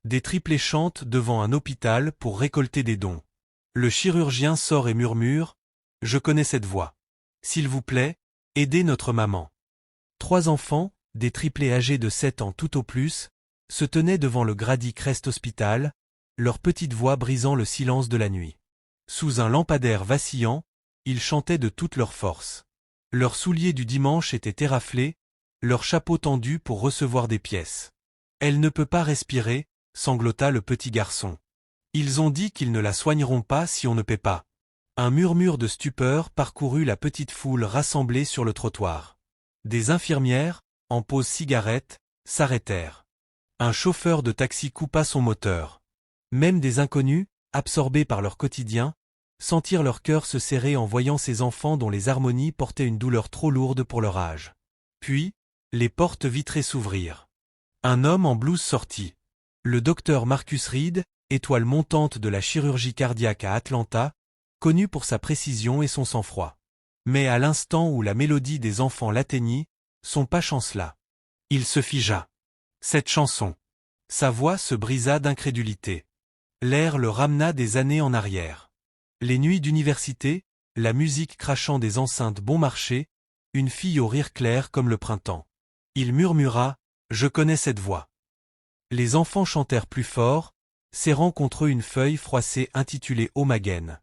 Des triplés chantent devant un hôpital pour récolter des dons. Le chirurgien sort et murmure « Je connais cette voix. S'il vous plaît, aidez notre maman. » 3 enfants, des triplés âgés de 7 ans tout au plus, se tenaient devant le Grady Crest Hospital, leur petite voix brisant le silence de la nuit. Sous un lampadaire vacillant, ils chantaient de toute leur force. Leurs souliers du dimanche étaient éraflés, leurs chapeaux tendus pour recevoir des pièces. « Elle ne peut pas respirer », sanglota le petit garçon. « Ils ont dit qu'ils ne la soigneront pas si on ne paie pas. » Un murmure de stupeur parcourut la petite foule rassemblée sur le trottoir. Des infirmières, en pause cigarette, s'arrêtèrent. Un chauffeur de taxi coupa son moteur. Même des inconnus, absorbés par leur quotidien, sentirent leur cœur se serrer en voyant ces enfants dont les harmonies portaient une douleur trop lourde pour leur âge. Puis, les portes vitrées s'ouvrirent. Un homme en blouse sortit. Le docteur Marcus Reed, étoile montante de la chirurgie cardiaque à Atlanta, connu pour sa précision et son sang-froid. Mais à l'instant où la mélodie des enfants l'atteignit, son pas chancela. Il se figea. Cette chanson. Sa voix se brisa d'incrédulité. L'air le ramena des années en arrière. Les nuits d'université, la musique crachant des enceintes bon marché, une fille au rire clair comme le printemps. Il murmura « Je connais cette voix ». Les enfants chantèrent plus fort, serrant contre eux une feuille froissée intitulée Omagen.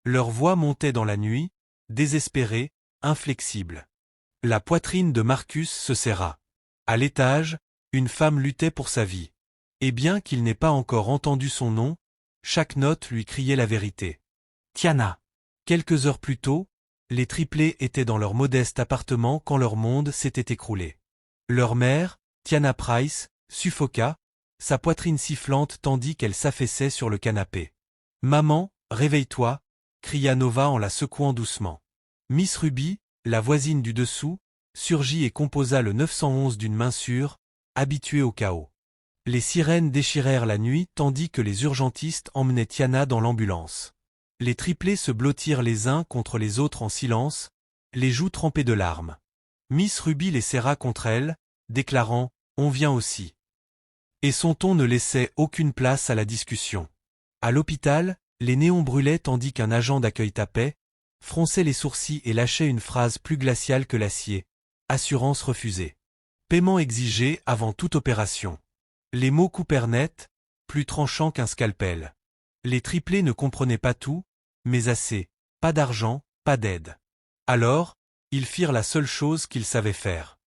Leur voix montait dans la nuit, désespérée, inflexible. La poitrine de Marcus se serra. À l'étage, une femme luttait pour sa vie. Et bien qu'il n'ait pas encore entendu son nom, chaque note lui criait la vérité. Tiana. Quelques heures plus tôt, les triplés étaient dans leur modeste appartement quand leur monde s'était écroulé. Leur mère, Tiana Price, suffoqua, sa poitrine sifflante tandis qu'elle s'affaissait sur le canapé. « Maman, réveille-toi » cria Nova en la secouant doucement. Miss Ruby, la voisine du dessous, surgit et composa le 911 d'une main sûre, habituée au chaos. Les sirènes déchirèrent la nuit tandis que les urgentistes emmenaient Tiana dans l'ambulance. Les triplés se blottirent les uns contre les autres en silence, les joues trempées de larmes. Miss Ruby les serra contre elle, déclarant « On vient aussi ». Et son ton ne laissait aucune place à la discussion. À l'hôpital, les néons brûlaient tandis qu'un agent d'accueil tapait, fronçait les sourcils et lâchait une phrase plus glaciale que l'acier. Assurance refusée. Paiement exigé avant toute opération. Les mots coupèrent net, plus tranchants qu'un scalpel. Les triplés ne comprenaient pas tout, mais assez. Pas d'argent, pas d'aide. Alors, ils firent la seule chose qu'ils savaient faire.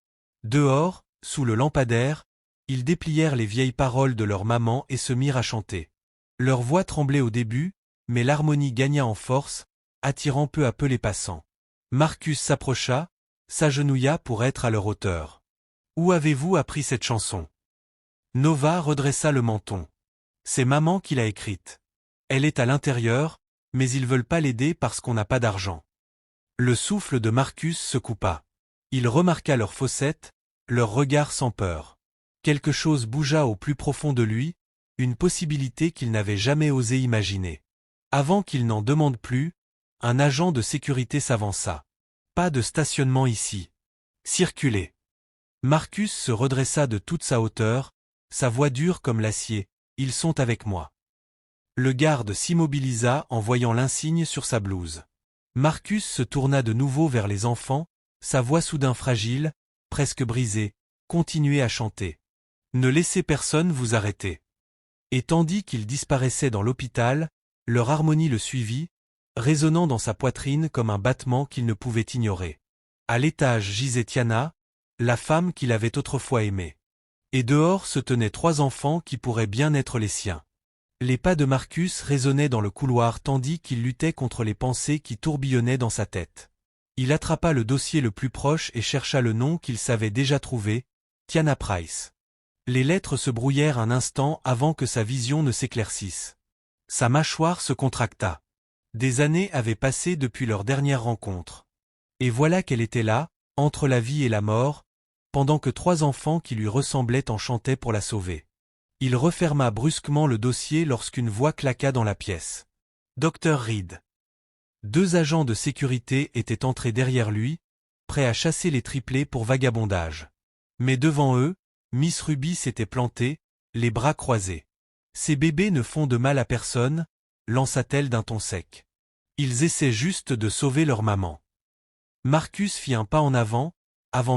Dehors, sous le lampadaire, ils déplièrent les vieilles paroles de leur maman et se mirent à chanter. Leur voix tremblait au début, mais l'harmonie gagna en force, attirant peu à peu les passants. Marcus s'approcha, s'agenouilla pour être à leur hauteur. « Où avez-vous appris cette chanson ?» Nova redressa le menton. « C'est maman qui l'a écrite. Elle est à l'intérieur, mais ils veulent pas l'aider parce qu'on n'a pas d'argent. » Le souffle de Marcus se coupa. Il remarqua leurs fossettes, leurs regards sans peur. Quelque chose bougea au plus profond de lui, une possibilité qu'il n'avait jamais osé imaginer. Avant qu'il n'en demande plus, un agent de sécurité s'avança. « Pas de stationnement ici. Circulez. » Marcus se redressa de toute sa hauteur, sa voix dure comme l'acier. « Ils sont avec moi. » Le garde s'immobilisa en voyant l'insigne sur sa blouse. Marcus se tourna de nouveau vers les enfants, sa voix soudain fragile, presque brisée, continuait à chanter. « Ne laissez personne vous arrêter. » Et tandis qu'il disparaissait dans l'hôpital, leur harmonie le suivit, résonnant dans sa poitrine comme un battement qu'il ne pouvait ignorer. À l'étage gisait Tiana, la femme qu'il avait autrefois aimée. Et dehors se tenaient 3 enfants qui pourraient bien être les siens. Les pas de Marcus résonnaient dans le couloir tandis qu'il luttait contre les pensées qui tourbillonnaient dans sa tête. Il attrapa le dossier le plus proche et chercha le nom qu'il savait déjà trouvé, Tiana Price. Les lettres se brouillèrent un instant avant que sa vision ne s'éclaircisse. Sa mâchoire se contracta. Des années avaient passé depuis leur dernière rencontre. Et voilà qu'elle était là, entre la vie et la mort, pendant que 3 enfants qui lui ressemblaient en chantaient pour la sauver. Il referma brusquement le dossier lorsqu'une voix claqua dans la pièce. « Dr Reed. » 2 agents de sécurité étaient entrés derrière lui, prêts à chasser les triplés pour vagabondage. Mais devant eux, Miss Ruby s'était plantée, les bras croisés. Ces bébés ne font de mal à personne, lança-t-elle d'un ton sec. Ils essaient juste de sauver leur maman. Marcus fit un pas en avant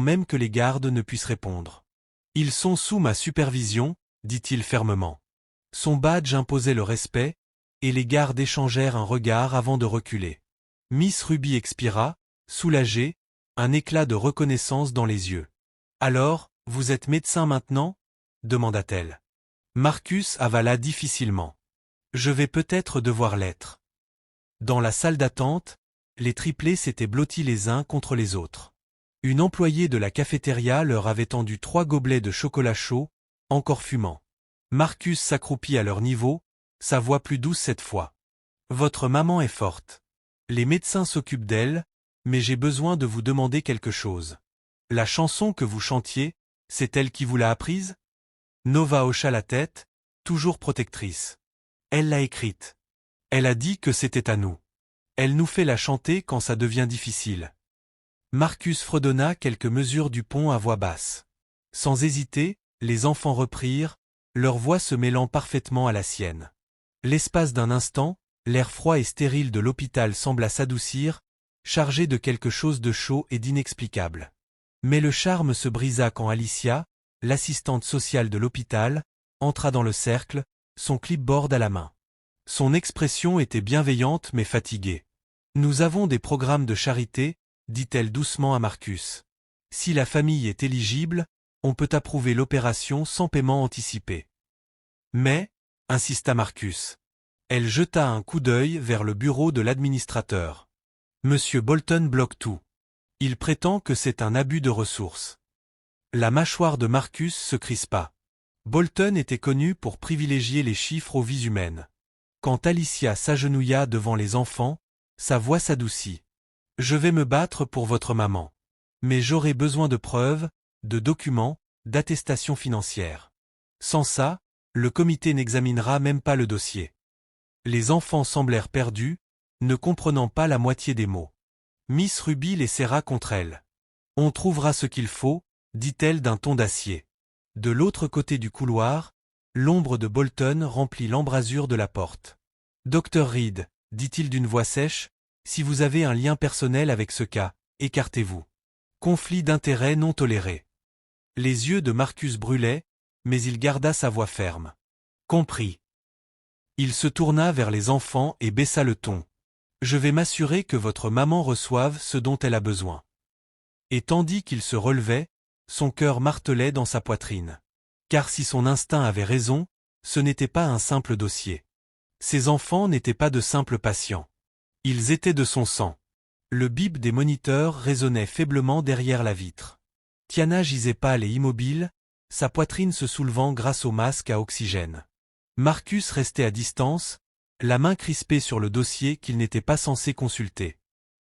même que les gardes ne puissent répondre. Ils sont sous ma supervision, dit-il fermement. Son badge imposait le respect, et les gardes échangèrent un regard avant de reculer. Miss Ruby expira, soulagée, un éclat de reconnaissance dans les yeux. « Alors, vous êtes médecin maintenant » demanda-t-elle. Marcus avala difficilement. « Je vais peut-être devoir l'être. » Dans la salle d'attente, les triplés s'étaient blottis les uns contre les autres. Une employée de la cafétéria leur avait tendu 3 gobelets de chocolat chaud, encore fumant. Marcus s'accroupit à leur niveau, sa voix plus douce cette fois. « Votre maman est forte. Les médecins s'occupent d'elle, mais j'ai besoin de vous demander quelque chose. La chanson que vous chantiez, c'est elle qui vous l'a apprise ?» Nova hocha la tête, toujours protectrice. « Elle l'a écrite. Elle a dit que c'était à nous. Elle nous fait la chanter quand ça devient difficile. » Marcus fredonna quelques mesures du pont à voix basse. Sans hésiter, les enfants reprirent, leur voix se mêlant parfaitement à la sienne. L'espace d'un instant, l'air froid et stérile de l'hôpital sembla s'adoucir, chargé de quelque chose de chaud et d'inexplicable. Mais le charme se brisa quand Alicia, l'assistante sociale de l'hôpital, entra dans le cercle, son clipboard à la main. Son expression était bienveillante mais fatiguée. « Nous avons des programmes de charité, » dit-elle doucement à Marcus. « Si la famille est éligible, on peut approuver l'opération sans paiement anticipé. » Mais, insista Marcus. Elle jeta un coup d'œil vers le bureau de l'administrateur. Monsieur Bolton bloque tout. Il prétend que c'est un abus de ressources. La mâchoire de Marcus se crispa. Bolton était connu pour privilégier les chiffres aux vies humaines. Quand Alicia s'agenouilla devant les enfants, sa voix s'adoucit. « Je vais me battre pour votre maman. Mais j'aurai besoin de preuves, de documents, d'attestations financières. Sans ça, le comité n'examinera même pas le dossier. » Les enfants semblèrent perdus, ne comprenant pas la moitié des mots. Miss Ruby les serra contre elle. « On trouvera ce qu'il faut, » dit-elle d'un ton d'acier. De l'autre côté du couloir, l'ombre de Bolton remplit l'embrasure de la porte. « Dr Reed, » dit-il d'une voix sèche, « si vous avez un lien personnel avec ce cas, écartez-vous. Conflit d'intérêts non toléré. » Les yeux de Marcus brûlaient, mais il garda sa voix ferme. « Compris. » Il se tourna vers les enfants et baissa le ton. « Je vais m'assurer que votre maman reçoive ce dont elle a besoin. » Et tandis qu'il se relevait, son cœur martelait dans sa poitrine. Car si son instinct avait raison, ce n'était pas un simple dossier. Ces enfants n'étaient pas de simples patients. Ils étaient de son sang. Le bip des moniteurs résonnait faiblement derrière la vitre. Tiana gisait pâle et immobile, sa poitrine se soulevant grâce au masque à oxygène. Marcus restait à distance, la main crispée sur le dossier qu'il n'était pas censé consulter.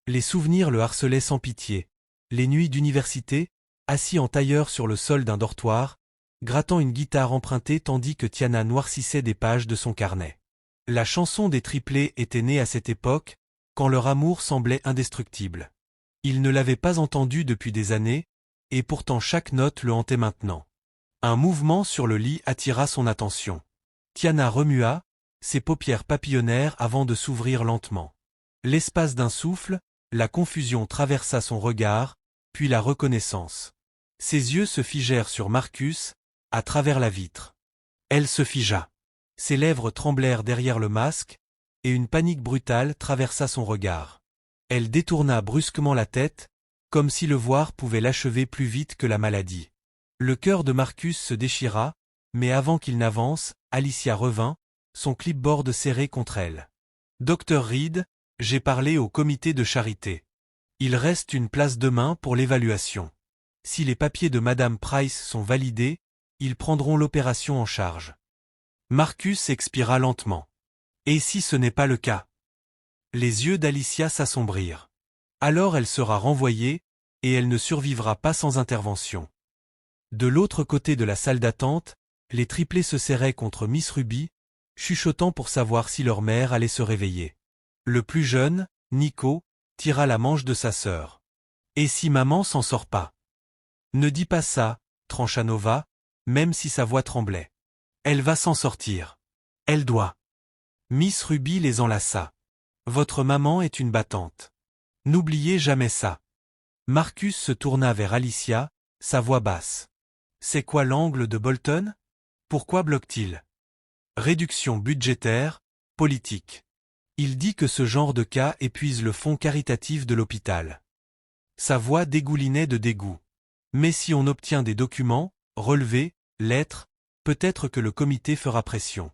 Les souvenirs le harcelaient sans pitié. Les nuits d'université, assis en tailleur sur le sol d'un dortoir, grattant une guitare empruntée tandis que Tiana noircissait des pages de son carnet. La chanson des triplés était née à cette époque, quand leur amour semblait indestructible. Il ne l'avait pas entendue depuis des années, et pourtant chaque note le hantait maintenant. Un mouvement sur le lit attira son attention. Tiana remua, ses paupières papillonnèrent avant de s'ouvrir lentement. L'espace d'un souffle, la confusion traversa son regard, puis la reconnaissance. Ses yeux se figèrent sur Marcus, à travers la vitre. Elle se figea. Ses lèvres tremblèrent derrière le masque, et une panique brutale traversa son regard. Elle détourna brusquement la tête, comme si le voir pouvait l'achever plus vite que la maladie. Le cœur de Marcus se déchira, mais avant qu'il n'avance, Alicia revint, son clipboard serré contre elle. « Dr Reed, j'ai parlé au comité de charité. Il reste une place demain pour l'évaluation. Si les papiers de Madame Price sont validés, ils prendront l'opération en charge. » Marcus expira lentement. « Et si ce n'est pas le cas ?» Les yeux d'Alicia s'assombrirent. « Alors elle sera renvoyée, et elle ne survivra pas sans intervention. » De l'autre côté de la salle d'attente, les triplés se serraient contre Miss Ruby, chuchotant pour savoir si leur mère allait se réveiller. Le plus jeune, Nico, tira la manche de sa sœur. « Et si maman s'en sort pas ?»« Ne dis pas ça, » trancha Nova, même si sa voix tremblait. « Elle va s'en sortir. Elle doit. Miss Ruby les enlaça. Votre maman est une battante. N'oubliez jamais ça. Marcus se tourna vers Alicia, sa voix basse. C'est quoi l'angle de Bolton? Pourquoi bloque-t-il? Réduction budgétaire, politique. Il dit que ce genre de cas épuise le fonds caritatif de l'hôpital. Sa voix dégoulinait de dégoût. Mais si on obtient des documents, relevés, lettres, peut-être que le comité fera pression.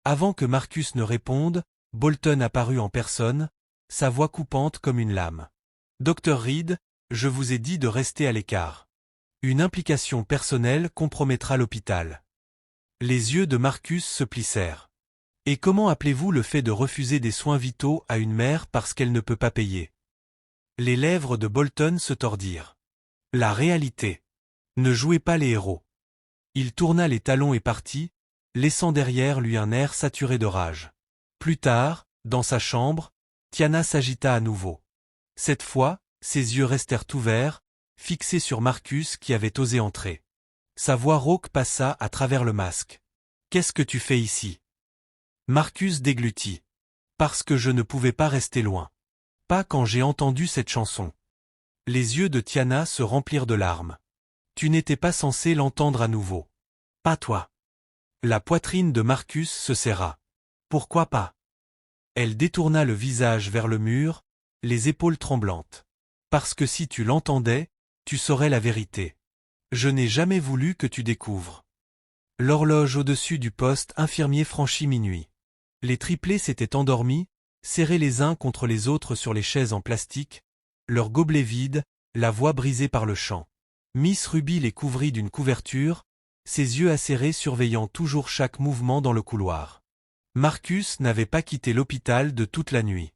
Avant que Marcus ne réponde, Bolton apparut en personne, sa voix coupante comme une lame. Dr Reed, je vous ai dit de rester à l'écart. Une implication personnelle compromettra l'hôpital. Les yeux de Marcus se plissèrent. Et comment appelez-vous le fait de refuser des soins vitaux à une mère parce qu'elle ne peut pas payer? Les lèvres de Bolton se tordirent. La réalité. Ne jouez pas les héros. Il tourna les talons et partit, laissant derrière lui un air saturé de rage. Plus tard, dans sa chambre, Tiana s'agita à nouveau. Cette fois, ses yeux restèrent ouverts, fixés sur Marcus qui avait osé entrer. Sa voix rauque passa à travers le masque. « Qu'est-ce que tu fais ici ?» Marcus déglutit. « Parce que je ne pouvais pas rester loin. Pas quand j'ai entendu cette chanson. » Les yeux de Tiana se remplirent de larmes. « Tu n'étais pas censé l'entendre à nouveau. Pas toi. » La poitrine de Marcus se serra. « Pourquoi pas ?» Elle détourna le visage vers le mur, les épaules tremblantes. « Parce que si tu l'entendais, tu saurais la vérité. Je n'ai jamais voulu que tu découvres. » L'horloge au-dessus du poste infirmier franchit minuit. Les triplés s'étaient endormis, serrés les uns contre les autres sur les chaises en plastique, leurs gobelets vides, la voix brisée par le chant. Miss Ruby les couvrit d'une couverture, ses yeux acérés surveillant toujours chaque mouvement dans le couloir. Marcus n'avait pas quitté l'hôpital de toute la nuit.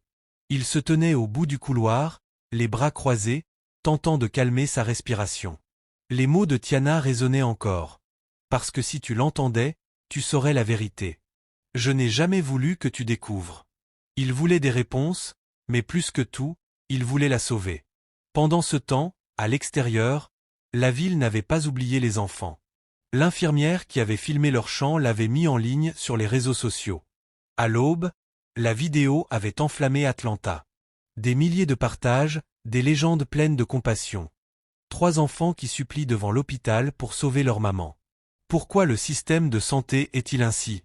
Il se tenait au bout du couloir, les bras croisés, tentant de calmer sa respiration. Les mots de Tiana résonnaient encore. « Parce que si tu l'entendais, tu saurais la vérité. Je n'ai jamais voulu que tu découvres. » Il voulait des réponses, mais plus que tout, il voulait la sauver. Pendant ce temps, à l'extérieur, la ville n'avait pas oublié les enfants. L'infirmière qui avait filmé leur chant l'avait mis en ligne sur les réseaux sociaux. À l'aube, la vidéo avait enflammé Atlanta. Des milliers de partages, des légendes pleines de compassion. 3 enfants qui supplient devant l'hôpital pour sauver leur maman. Pourquoi le système de santé est-il ainsi?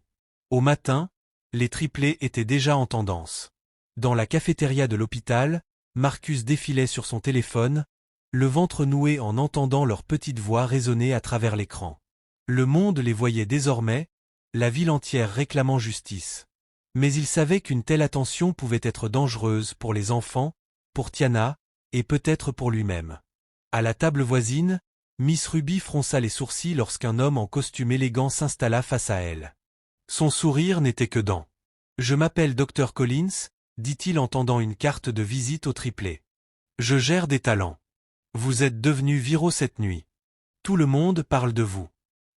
Au matin, les triplés étaient déjà en tendance. Dans la cafétéria de l'hôpital, Marcus défilait sur son téléphone, le ventre noué en entendant leurs petites voix résonner à travers l'écran. Le monde les voyait désormais, la ville entière réclamant justice. Mais il savait qu'une telle attention pouvait être dangereuse pour les enfants, pour Tiana, et peut-être pour lui-même. À la table voisine, Miss Ruby fronça les sourcils lorsqu'un homme en costume élégant s'installa face à elle. Son sourire n'était que dents. « Je m'appelle Dr Collins », dit-il en tendant une carte de visite au triplé. « Je gère des talents. Vous êtes devenus viraux cette nuit. Tout le monde parle de vous.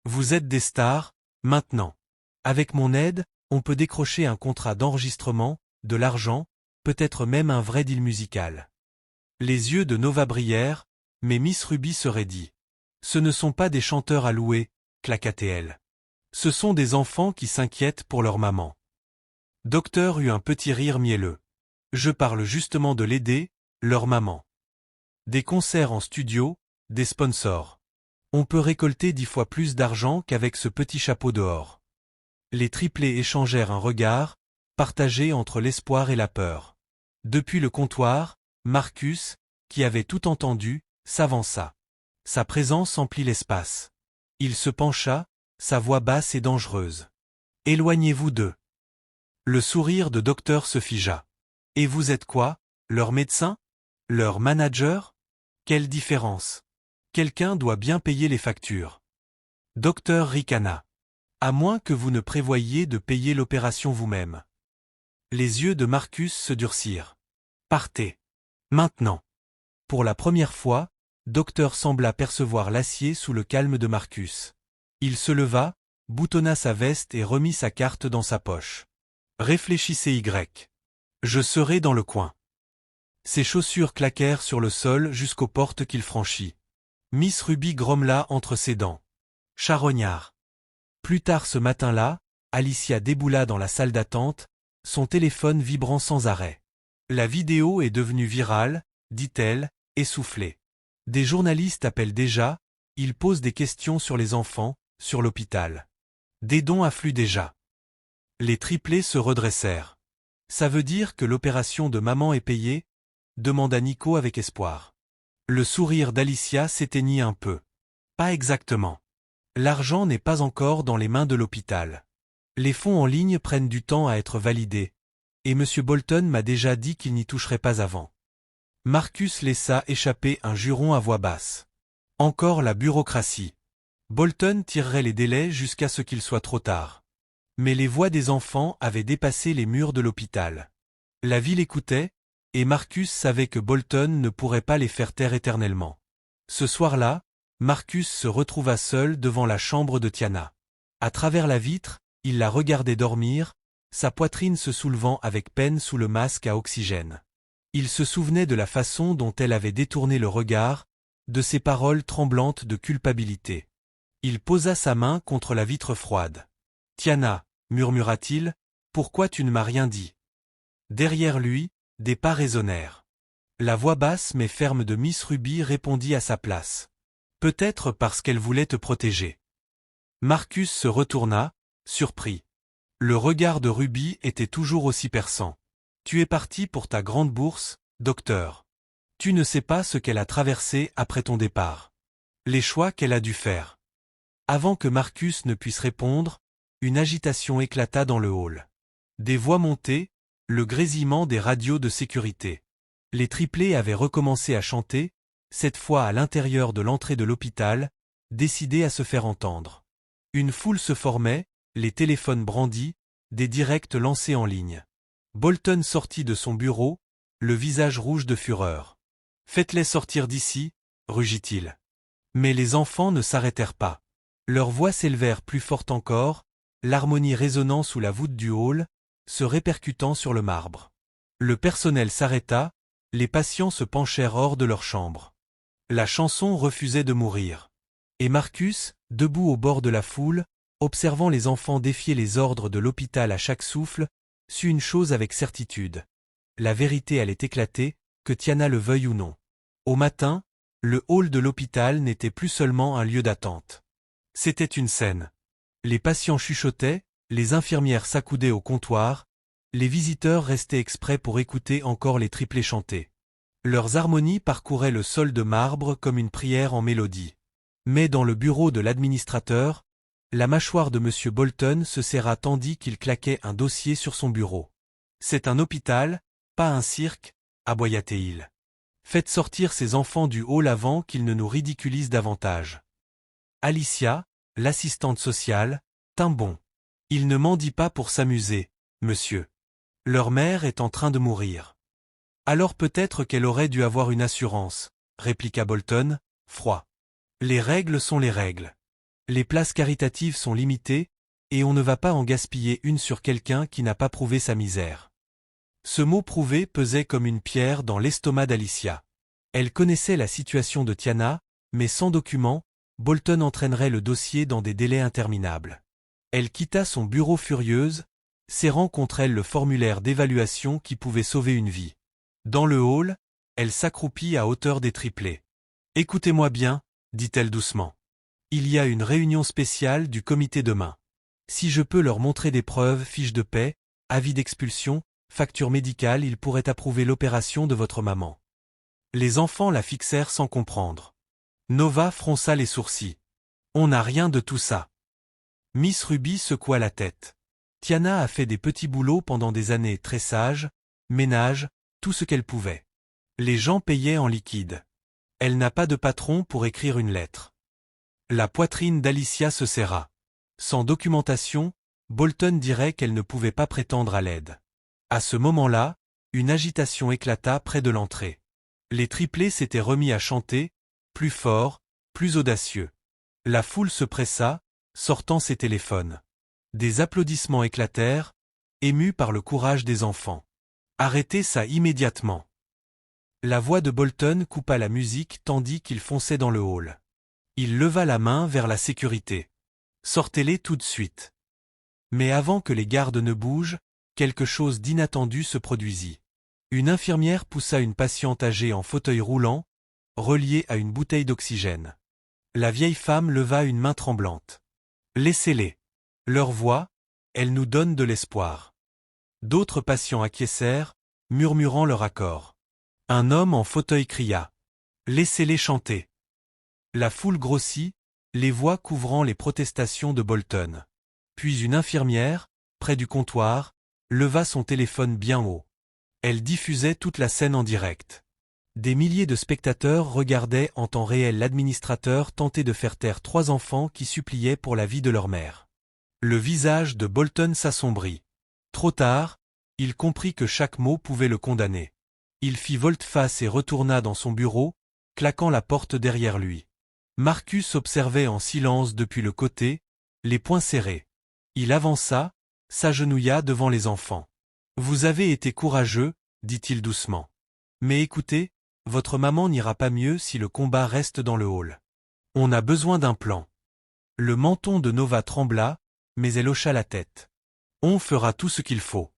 Vous êtes des stars, maintenant. Avec mon aide, on peut décrocher un contrat d'enregistrement, de l'argent, peut-être même un vrai deal musical. » Les yeux de Nova brillèrent, mais Miss Ruby se raidit. « Ce ne sont pas des chanteurs à louer, » claqua-t-elle. « Ce sont des enfants qui s'inquiètent pour leur maman. » Docteur eut un petit rire mielleux. « Je parle justement de l'aider, leur maman. Des concerts en studio, des sponsors. On peut récolter 10 fois plus d'argent qu'avec ce petit chapeau dehors. » Les triplés échangèrent un regard, partagé entre l'espoir et la peur. Depuis le comptoir, Marcus, qui avait tout entendu, s'avança. Sa présence emplit l'espace. Il se pencha, sa voix basse et dangereuse. « Éloignez-vous d'eux. » Le sourire de docteur se figea. « Et vous êtes quoi, leur médecin? Leur manager? Quelle différence? Quelqu'un doit bien payer les factures. » Docteur ricana. « À moins que vous ne prévoyiez de payer l'opération vous-même. » Les yeux de Marcus se durcirent. « Partez. Maintenant. » Pour la première fois, Docteur sembla percevoir l'acier sous le calme de Marcus. Il se leva, boutonna sa veste et remit sa carte dans sa poche. « Réfléchissez Y. Je serai dans le coin. » Ses chaussures claquèrent sur le sol jusqu'aux portes qu'il franchit. Miss Ruby grommela entre ses dents. « Charognard. » Plus tard ce matin-là, Alicia déboula dans la salle d'attente, son téléphone vibrant sans arrêt. La vidéo est devenue virale, dit-elle, essoufflée. Des journalistes appellent déjà, ils posent des questions sur les enfants, sur l'hôpital. Des dons affluent déjà. Les triplés se redressèrent. Ça veut dire que l'opération de maman est payée? Demanda Nico avec espoir. Le sourire d'Alicia s'éteignit un peu. Pas exactement. L'argent n'est pas encore dans les mains de l'hôpital. Les fonds en ligne prennent du temps à être validés, et M. Bolton m'a déjà dit qu'il n'y toucherait pas avant. Marcus laissa échapper un juron à voix basse. Encore la bureaucratie. Bolton tirerait les délais jusqu'à ce qu'il soit trop tard. Mais les voix des enfants avaient dépassé les murs de l'hôpital. La ville écoutait, et Marcus savait que Bolton ne pourrait pas les faire taire éternellement. Ce soir-là, Marcus se retrouva seul devant la chambre de Tiana. À travers la vitre, il la regardait dormir, sa poitrine se soulevant avec peine sous le masque à oxygène. Il se souvenait de la façon dont elle avait détourné le regard, de ses paroles tremblantes de culpabilité. Il posa sa main contre la vitre froide. « Tiana, murmura-t-il, pourquoi tu ne m'as rien dit ?» Derrière lui, des pas résonnèrent. La voix basse mais ferme de Miss Ruby répondit à sa place. Peut-être parce qu'elle voulait te protéger. Marcus se retourna, surpris. Le regard de Ruby était toujours aussi perçant. Tu es parti pour ta grande bourse, docteur. Tu ne sais pas ce qu'elle a traversé après ton départ. Les choix qu'elle a dû faire. Avant que Marcus ne puisse répondre, une agitation éclata dans le hall. Des voix montaient, le grésillement des radios de sécurité. Les triplés avaient recommencé à chanter, cette fois à l'intérieur de l'entrée de l'hôpital, décidés à se faire entendre. Une foule se formait, les téléphones brandis, des directs lancés en ligne. Bolton sortit de son bureau, le visage rouge de fureur. « Faites-les sortir d'ici » rugit-il. Mais les enfants ne s'arrêtèrent pas. Leurs voix s'élevèrent plus fortes encore, l'harmonie résonnant sous la voûte du hall, se répercutant sur le marbre. Le personnel s'arrêta, les patients se penchèrent hors de leur chambre. La chanson refusait de mourir. Et Marcus, debout au bord de la foule, observant les enfants défier les ordres de l'hôpital à chaque souffle, sut une chose avec certitude. La vérité allait éclater, que Tiana le veuille ou non. Au matin, le hall de l'hôpital n'était plus seulement un lieu d'attente. C'était une scène. Les patients chuchotaient, les infirmières s'accoudaient au comptoir, les visiteurs restaient exprès pour écouter encore les triplés chanter. Leurs harmonies parcouraient le sol de marbre comme une prière en mélodie. Mais dans le bureau de l'administrateur, la mâchoire de M. Bolton se serra tandis qu'il claquait un dossier sur son bureau. « C'est un hôpital, pas un cirque », aboya-t-il. « Faites sortir ces enfants du hall avant qu'ils ne nous ridiculisent davantage. » Alicia, l'assistante sociale, tint bon. « Il ne m'en dit pas pour s'amuser, monsieur. Leur mère est en train de mourir. »« Alors peut-être qu'elle aurait dû avoir une assurance, » répliqua Bolton, froid. « Les règles sont les règles. Les places caritatives sont limitées, et on ne va pas en gaspiller une sur quelqu'un qui n'a pas prouvé sa misère. » Ce mot prouvé pesait comme une pierre dans l'estomac d'Alicia. Elle connaissait la situation de Tiana, mais sans document, Bolton entraînerait le dossier dans des délais interminables. Elle quitta son bureau furieuse, serrant contre elle le formulaire d'évaluation qui pouvait sauver une vie. Dans le hall, elle s'accroupit à hauteur des triplés. « Écoutez-moi bien, » dit-elle doucement. « Il y a une réunion spéciale du comité demain. Si je peux leur montrer des preuves, fiches de paie, avis d'expulsion, facture médicale, ils pourraient approuver l'opération de votre maman. » Les enfants la fixèrent sans comprendre. Nova fronça les sourcils. « On n'a rien de tout ça. » Miss Ruby secoua la tête. Tiana a fait des petits boulots pendant des années très sages, ménage, tout ce qu'elle pouvait. Les gens payaient en liquide. Elle n'a pas de patron pour écrire une lettre. La poitrine d'Alicia se serra. Sans documentation, Bolton dirait qu'elle ne pouvait pas prétendre à l'aide. À ce moment-là, une agitation éclata près de l'entrée. Les triplés s'étaient remis à chanter, plus fort, plus audacieux. La foule se pressa, sortant ses téléphones. Des applaudissements éclatèrent, émus par le courage des enfants. « Arrêtez ça immédiatement !» La voix de Bolton coupa la musique tandis qu'il fonçait dans le hall. Il leva la main vers la sécurité. « Sortez-les tout de suite. » Mais avant que les gardes ne bougent, quelque chose d'inattendu se produisit. Une infirmière poussa une patiente âgée en fauteuil roulant, reliée à une bouteille d'oxygène. La vieille femme leva une main tremblante. « Laissez-les. Leur voix, elle nous donne de l'espoir. » D'autres patients acquiescèrent, murmurant leur accord. Un homme en fauteuil cria. « Laissez-les chanter. » La foule grossit, les voix couvrant les protestations de Bolton. Puis une infirmière, près du comptoir, leva son téléphone bien haut. Elle diffusait toute la scène en direct. Des milliers de spectateurs regardaient en temps réel l'administrateur tenter de faire taire 3 enfants qui suppliaient pour la vie de leur mère. Le visage de Bolton s'assombrit. Trop tard, il comprit que chaque mot pouvait le condamner. Il fit volte-face et retourna dans son bureau, claquant la porte derrière lui. Marcus observait en silence depuis le côté, les poings serrés. Il avança, s'agenouilla devant les enfants. « Vous avez été courageux, dit-il doucement. Mais écoutez, votre maman n'ira pas mieux si le combat reste dans le hall. On a besoin d'un plan. » Le menton de Nova trembla, mais elle hocha la tête. « On fera tout ce qu'il faut. »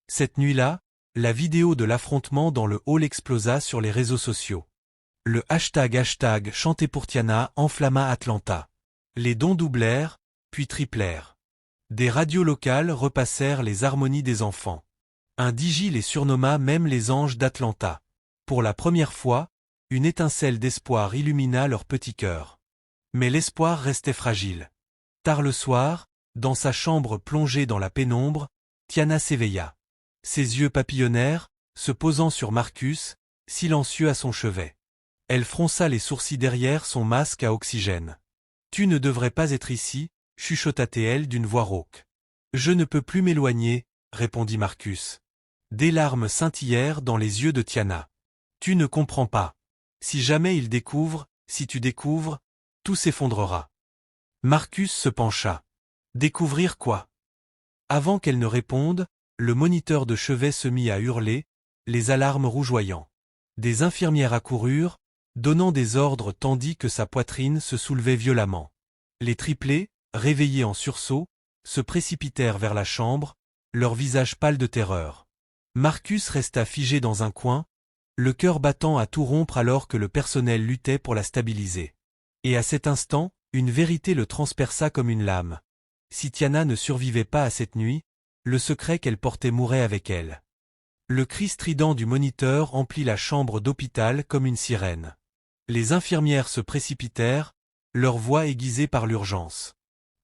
Cette nuit-là, la vidéo de l'affrontement dans le hall explosa sur les réseaux sociaux. Le hashtag chanté pour Tiana enflamma Atlanta. Les dons doublèrent, puis triplèrent. Des radios locales repassèrent les harmonies des enfants. Un DJ les surnomma même les anges d'Atlanta. Pour la première fois, une étincelle d'espoir illumina leur petit cœur. Mais l'espoir restait fragile. Tard le soir, dans sa chambre plongée dans la pénombre, Tiana s'éveilla. Ses yeux papillonnèrent, se posant sur Marcus, silencieux à son chevet. Elle fronça les sourcils derrière son masque à oxygène. « Tu ne devrais pas être ici, » chuchota-t-elle d'une voix rauque. « Je ne peux plus m'éloigner, » répondit Marcus. Des larmes scintillèrent dans les yeux de Tiana. « Tu ne comprends pas. Si jamais il découvre, si tu découvres, tout s'effondrera. » Marcus se pencha. « Découvrir quoi ?» Avant qu'elle ne réponde, le moniteur de chevet se mit à hurler, les alarmes rougeoyant. Des infirmières accoururent, donnant des ordres tandis que sa poitrine se soulevait violemment. Les triplés, réveillés en sursaut, se précipitèrent vers la chambre, leurs visages pâles de terreur. Marcus resta figé dans un coin, le cœur battant à tout rompre alors que le personnel luttait pour la stabiliser. Et à cet instant, une vérité le transperça comme une lame. Si Tiana ne survivait pas à cette nuit, le secret qu'elle portait mourait avec elle. Le cri strident du moniteur emplit la chambre d'hôpital comme une sirène. Les infirmières se précipitèrent, leur voix aiguisée par l'urgence.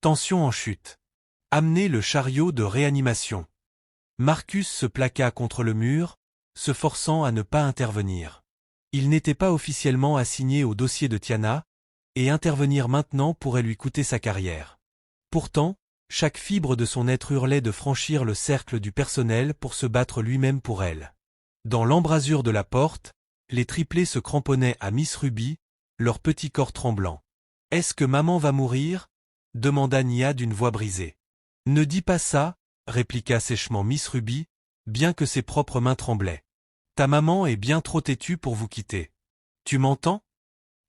Tension en chute. Amenez le chariot de réanimation. Marcus se plaqua contre le mur, se forçant à ne pas intervenir. Il n'était pas officiellement assigné au dossier de Tiana, et intervenir maintenant pourrait lui coûter sa carrière. Pourtant, chaque fibre de son être hurlait de franchir le cercle du personnel pour se battre lui-même pour elle. Dans l'embrasure de la porte, les triplés se cramponnaient à Miss Ruby, leur petit corps tremblant. « Est-ce que maman va mourir ?» demanda Nia d'une voix brisée. « Ne dis pas ça, » répliqua sèchement Miss Ruby, bien que ses propres mains tremblaient. « Ta maman est bien trop têtue pour vous quitter. Tu m'entends ?»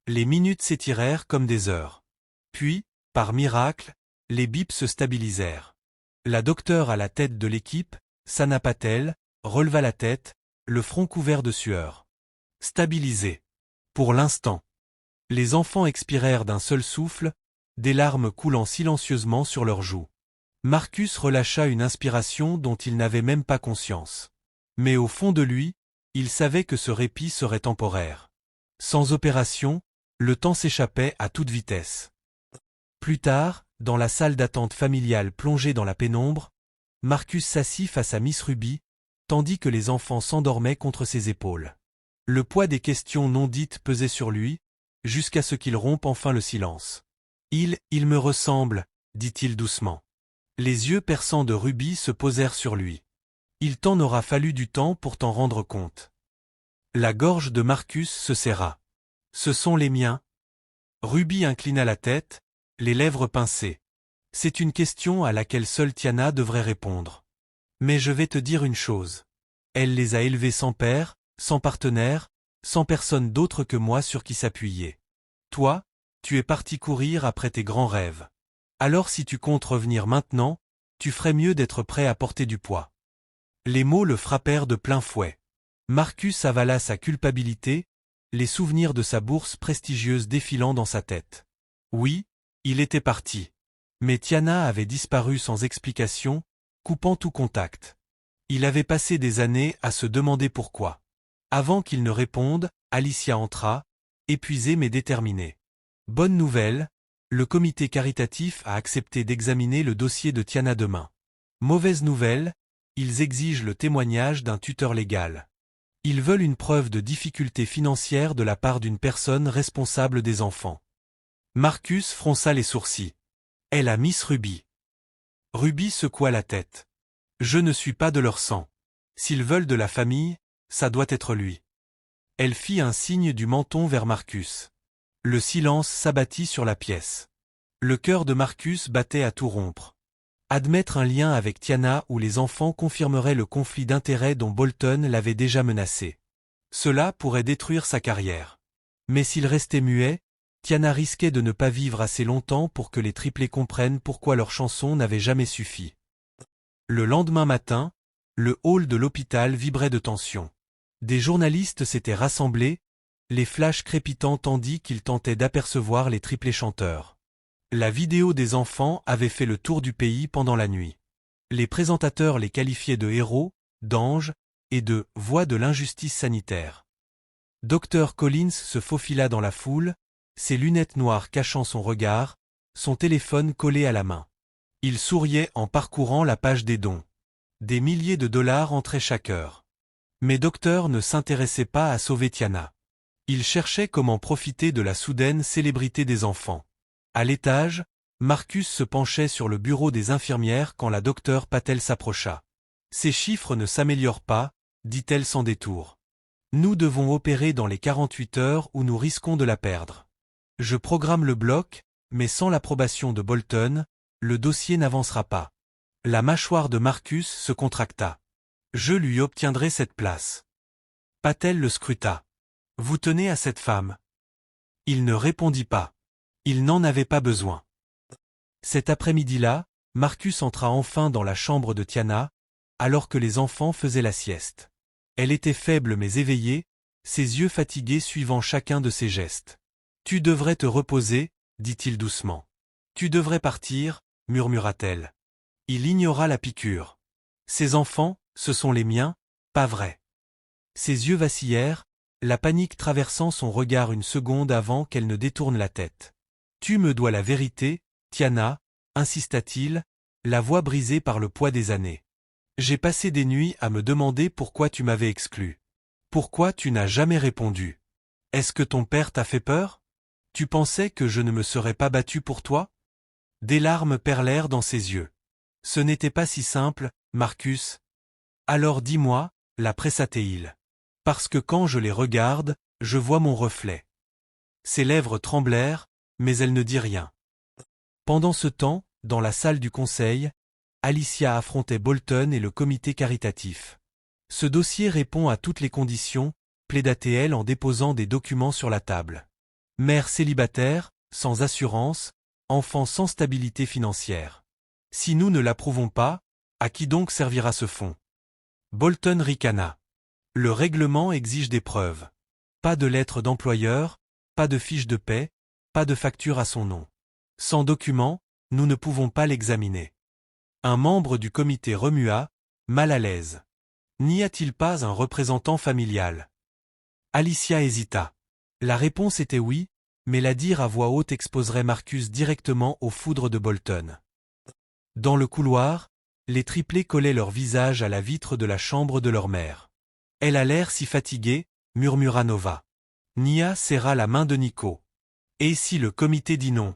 Les minutes s'étirèrent comme des heures. Puis, par miracle, les bips se stabilisèrent. La docteure à la tête de l'équipe, Sana Patel, releva la tête, le front couvert de sueur. Stabilisé. Pour l'instant. Les enfants expirèrent d'un seul souffle, des larmes coulant silencieusement sur leurs joues. Marcus relâcha une inspiration dont il n'avait même pas conscience. Mais au fond de lui, il savait que ce répit serait temporaire. Sans opération, le temps s'échappait à toute vitesse. Plus tard, dans la salle d'attente familiale plongée dans la pénombre, Marcus s'assit face à Miss Ruby, tandis que les enfants s'endormaient contre ses épaules. Le poids des questions non dites pesait sur lui, jusqu'à ce qu'il rompe enfin le silence. « Il me ressemble, » dit-il doucement. Les yeux perçants de Ruby se posèrent sur lui. « Il t'en aura fallu du temps pour t'en rendre compte. » La gorge de Marcus se serra. « Ce sont les miens. » Ruby inclina la tête, les lèvres pincées. « C'est une question à laquelle seule Tiana devrait répondre. Mais je vais te dire une chose. Elle les a élevés sans père, sans partenaire, sans personne d'autre que moi sur qui s'appuyer. Toi, tu es parti courir après tes grands rêves. Alors si tu comptes revenir maintenant, Tu ferais mieux d'être prêt à porter du poids. Les mots le frappèrent de plein fouet. Marcus avala sa culpabilité, les souvenirs de sa bourse prestigieuse défilant dans sa tête. Oui, il était parti. Mais Tiana avait disparu sans explication, coupant tout contact. Il avait passé des années à se demander pourquoi. Avant qu'il ne réponde, Alicia entra, épuisée mais déterminée. Bonne nouvelle, le comité caritatif a accepté d'examiner le dossier de Tiana demain. Mauvaise nouvelle, ils exigent le témoignage d'un tuteur légal. Ils veulent une preuve de difficulté financière de la part d'une personne responsable des enfants. Marcus fronça les sourcils. Elle a Miss Ruby. Ruby secoua la tête. Je ne suis pas de leur sang. S'ils veulent de la famille, ça doit être lui. Elle fit un signe du menton vers Marcus. Le silence s'abattit sur la pièce. Le cœur de Marcus battait à tout rompre. Admettre un lien avec Tiana ou les enfants confirmerait le conflit d'intérêts dont Bolton l'avait déjà menacé. Cela pourrait détruire sa carrière. Mais s'il restait muet, Tiana risquait de ne pas vivre assez longtemps pour que les triplés comprennent pourquoi leur chanson n'avait jamais suffi. Le lendemain matin, le hall de l'hôpital vibrait de tension. Des journalistes s'étaient rassemblés, les flashs crépitants tandis qu'ils tentaient d'apercevoir les triplés chanteurs. La vidéo des enfants avait fait le tour du pays pendant la nuit. Les présentateurs les qualifiaient de héros, d'anges et de voix de l'injustice sanitaire. Dr Collins se faufila dans la foule, ses lunettes noires cachant son regard, son téléphone collé à la main. Il souriait en parcourant la page des dons. Des milliers de dollars entraient chaque heure. Mais Docteur ne s'intéressait pas à sauver Tiana. Il cherchait comment profiter de la soudaine célébrité des enfants. À l'étage, Marcus se penchait sur le bureau des infirmières quand la docteure Patel s'approcha. « Ces chiffres ne s'améliorent pas », dit-elle sans détour. « Nous devons opérer dans les 48 heures ou nous risquons de la perdre. Je programme le bloc, mais sans l'approbation de Bolton, le dossier n'avancera pas. » La mâchoire de Marcus se contracta. « Je lui obtiendrai cette place. » Patel le scruta. « Vous tenez à cette femme ?» Il ne répondit pas. Il n'en avait pas besoin. Cet après-midi-là, Marcus entra enfin dans la chambre de Tiana, alors que les enfants faisaient la sieste. Elle était faible mais éveillée, ses yeux fatigués suivant chacun de ses gestes. « Tu devrais te reposer, dit-il doucement. « Tu devrais partir, murmura-t-elle. Il ignora la piqûre. Ces enfants, ce sont les miens, pas vrai. Ses yeux vacillèrent, la panique traversant son regard une seconde avant qu'elle ne détourne la tête. Tu me dois la vérité, Tiana, insista-t-il, la voix brisée par le poids des années. J'ai passé des nuits à me demander pourquoi tu m'avais exclu. Pourquoi tu n'as jamais répondu? Est-ce que ton père t'a fait peur? Tu pensais que je ne me serais pas battu pour toi? Des larmes perlèrent dans ses yeux. Ce n'était pas si simple, Marcus. Alors dis-moi, la pressa-t-il. Parce que quand je les regarde, je vois mon reflet. Ses lèvres tremblèrent, mais elle ne dit rien. Pendant ce temps, dans la salle du conseil, Alicia affrontait Bolton et le comité caritatif. Ce dossier répond à toutes les conditions, plaida-t-elle en déposant des documents sur la table. Mère célibataire, sans assurance, enfant sans stabilité financière. Si nous ne l'approuvons pas, à qui donc servira ce fonds? Bolton ricana. Le règlement exige des preuves. Pas de lettre d'employeur, pas de fiche de paie, pas de facture à son nom. Sans document, nous ne pouvons pas l'examiner. Un membre du comité remua, mal à l'aise. N'y a-t-il pas un représentant familial? Alicia hésita. La réponse était oui, mais la dire à voix haute exposerait Marcus directement aux foudres de Bolton. Dans le couloir, les triplés collaient leur visage à la vitre de la chambre de leur mère. Elle a l'air si fatiguée, murmura Nova. Nia serra la main de Nico. Et si le comité dit non?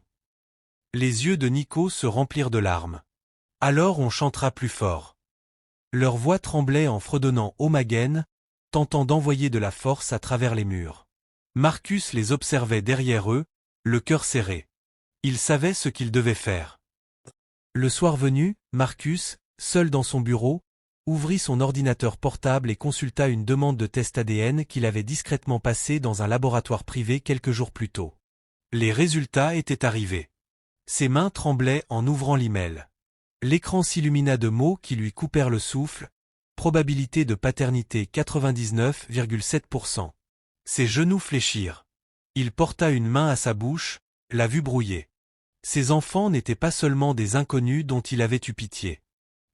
Les yeux de Nico se remplirent de larmes. Alors on chantera plus fort. Leur voix tremblait en fredonnant Omagen, tentant d'envoyer de la force à travers les murs. Marcus les observait derrière eux, le cœur serré. Il savait ce qu'il devait faire. Le soir venu, Marcus, seul dans son bureau, ouvrit son ordinateur portable et consulta une demande de test ADN qu'il avait discrètement passée dans un laboratoire privé quelques jours plus tôt. Les résultats étaient arrivés. Ses mains tremblaient en ouvrant l'email. L'écran s'illumina de mots qui lui coupèrent le souffle. Probabilité de paternité 99,7%. Ses genoux fléchirent. Il porta une main à sa bouche, la vue brouillée. Ces enfants n'étaient pas seulement des inconnus dont il avait eu pitié.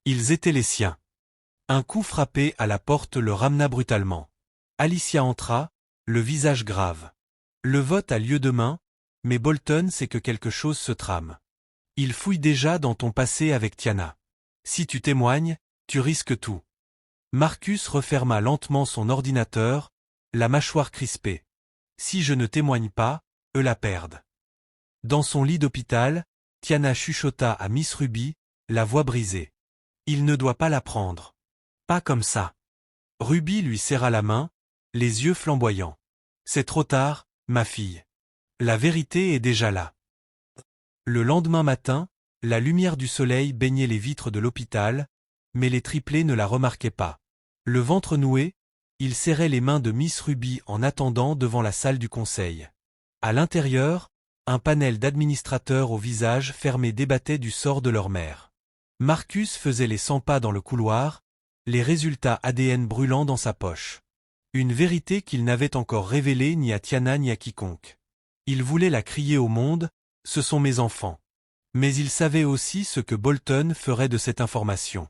Ils étaient les siens. Un coup frappé à la porte le ramena brutalement. Alicia entra, le visage grave. Le vote a lieu demain, mais Bolton sait que quelque chose se trame. Il fouille déjà dans ton passé avec Tiana. Si tu témoignes, tu risques tout. Marcus referma lentement son ordinateur, la mâchoire crispée. Si je ne témoigne pas, eux la perdent. Dans son lit d'hôpital, Tiana chuchota à Miss Ruby, la voix brisée. Il ne doit pas la prendre. Pas comme ça. Ruby lui serra la main, les yeux flamboyants. C'est trop tard, ma fille. La vérité est déjà là. Le lendemain matin, la lumière du soleil baignait les vitres de l'hôpital, mais les triplés ne la remarquaient pas. Le ventre noué, ils serraient les mains de Miss Ruby en attendant devant la salle du conseil. À l'intérieur, un panel d'administrateurs au visage fermé débattait du sort de leur mère. Marcus faisait les 100 pas dans le couloir, les résultats ADN brûlant dans sa poche. Une vérité qu'il n'avait encore révélée ni à Tiana ni à quiconque. Il voulait la crier au monde, ce sont mes enfants. Mais il savait aussi ce que Bolton ferait de cette information.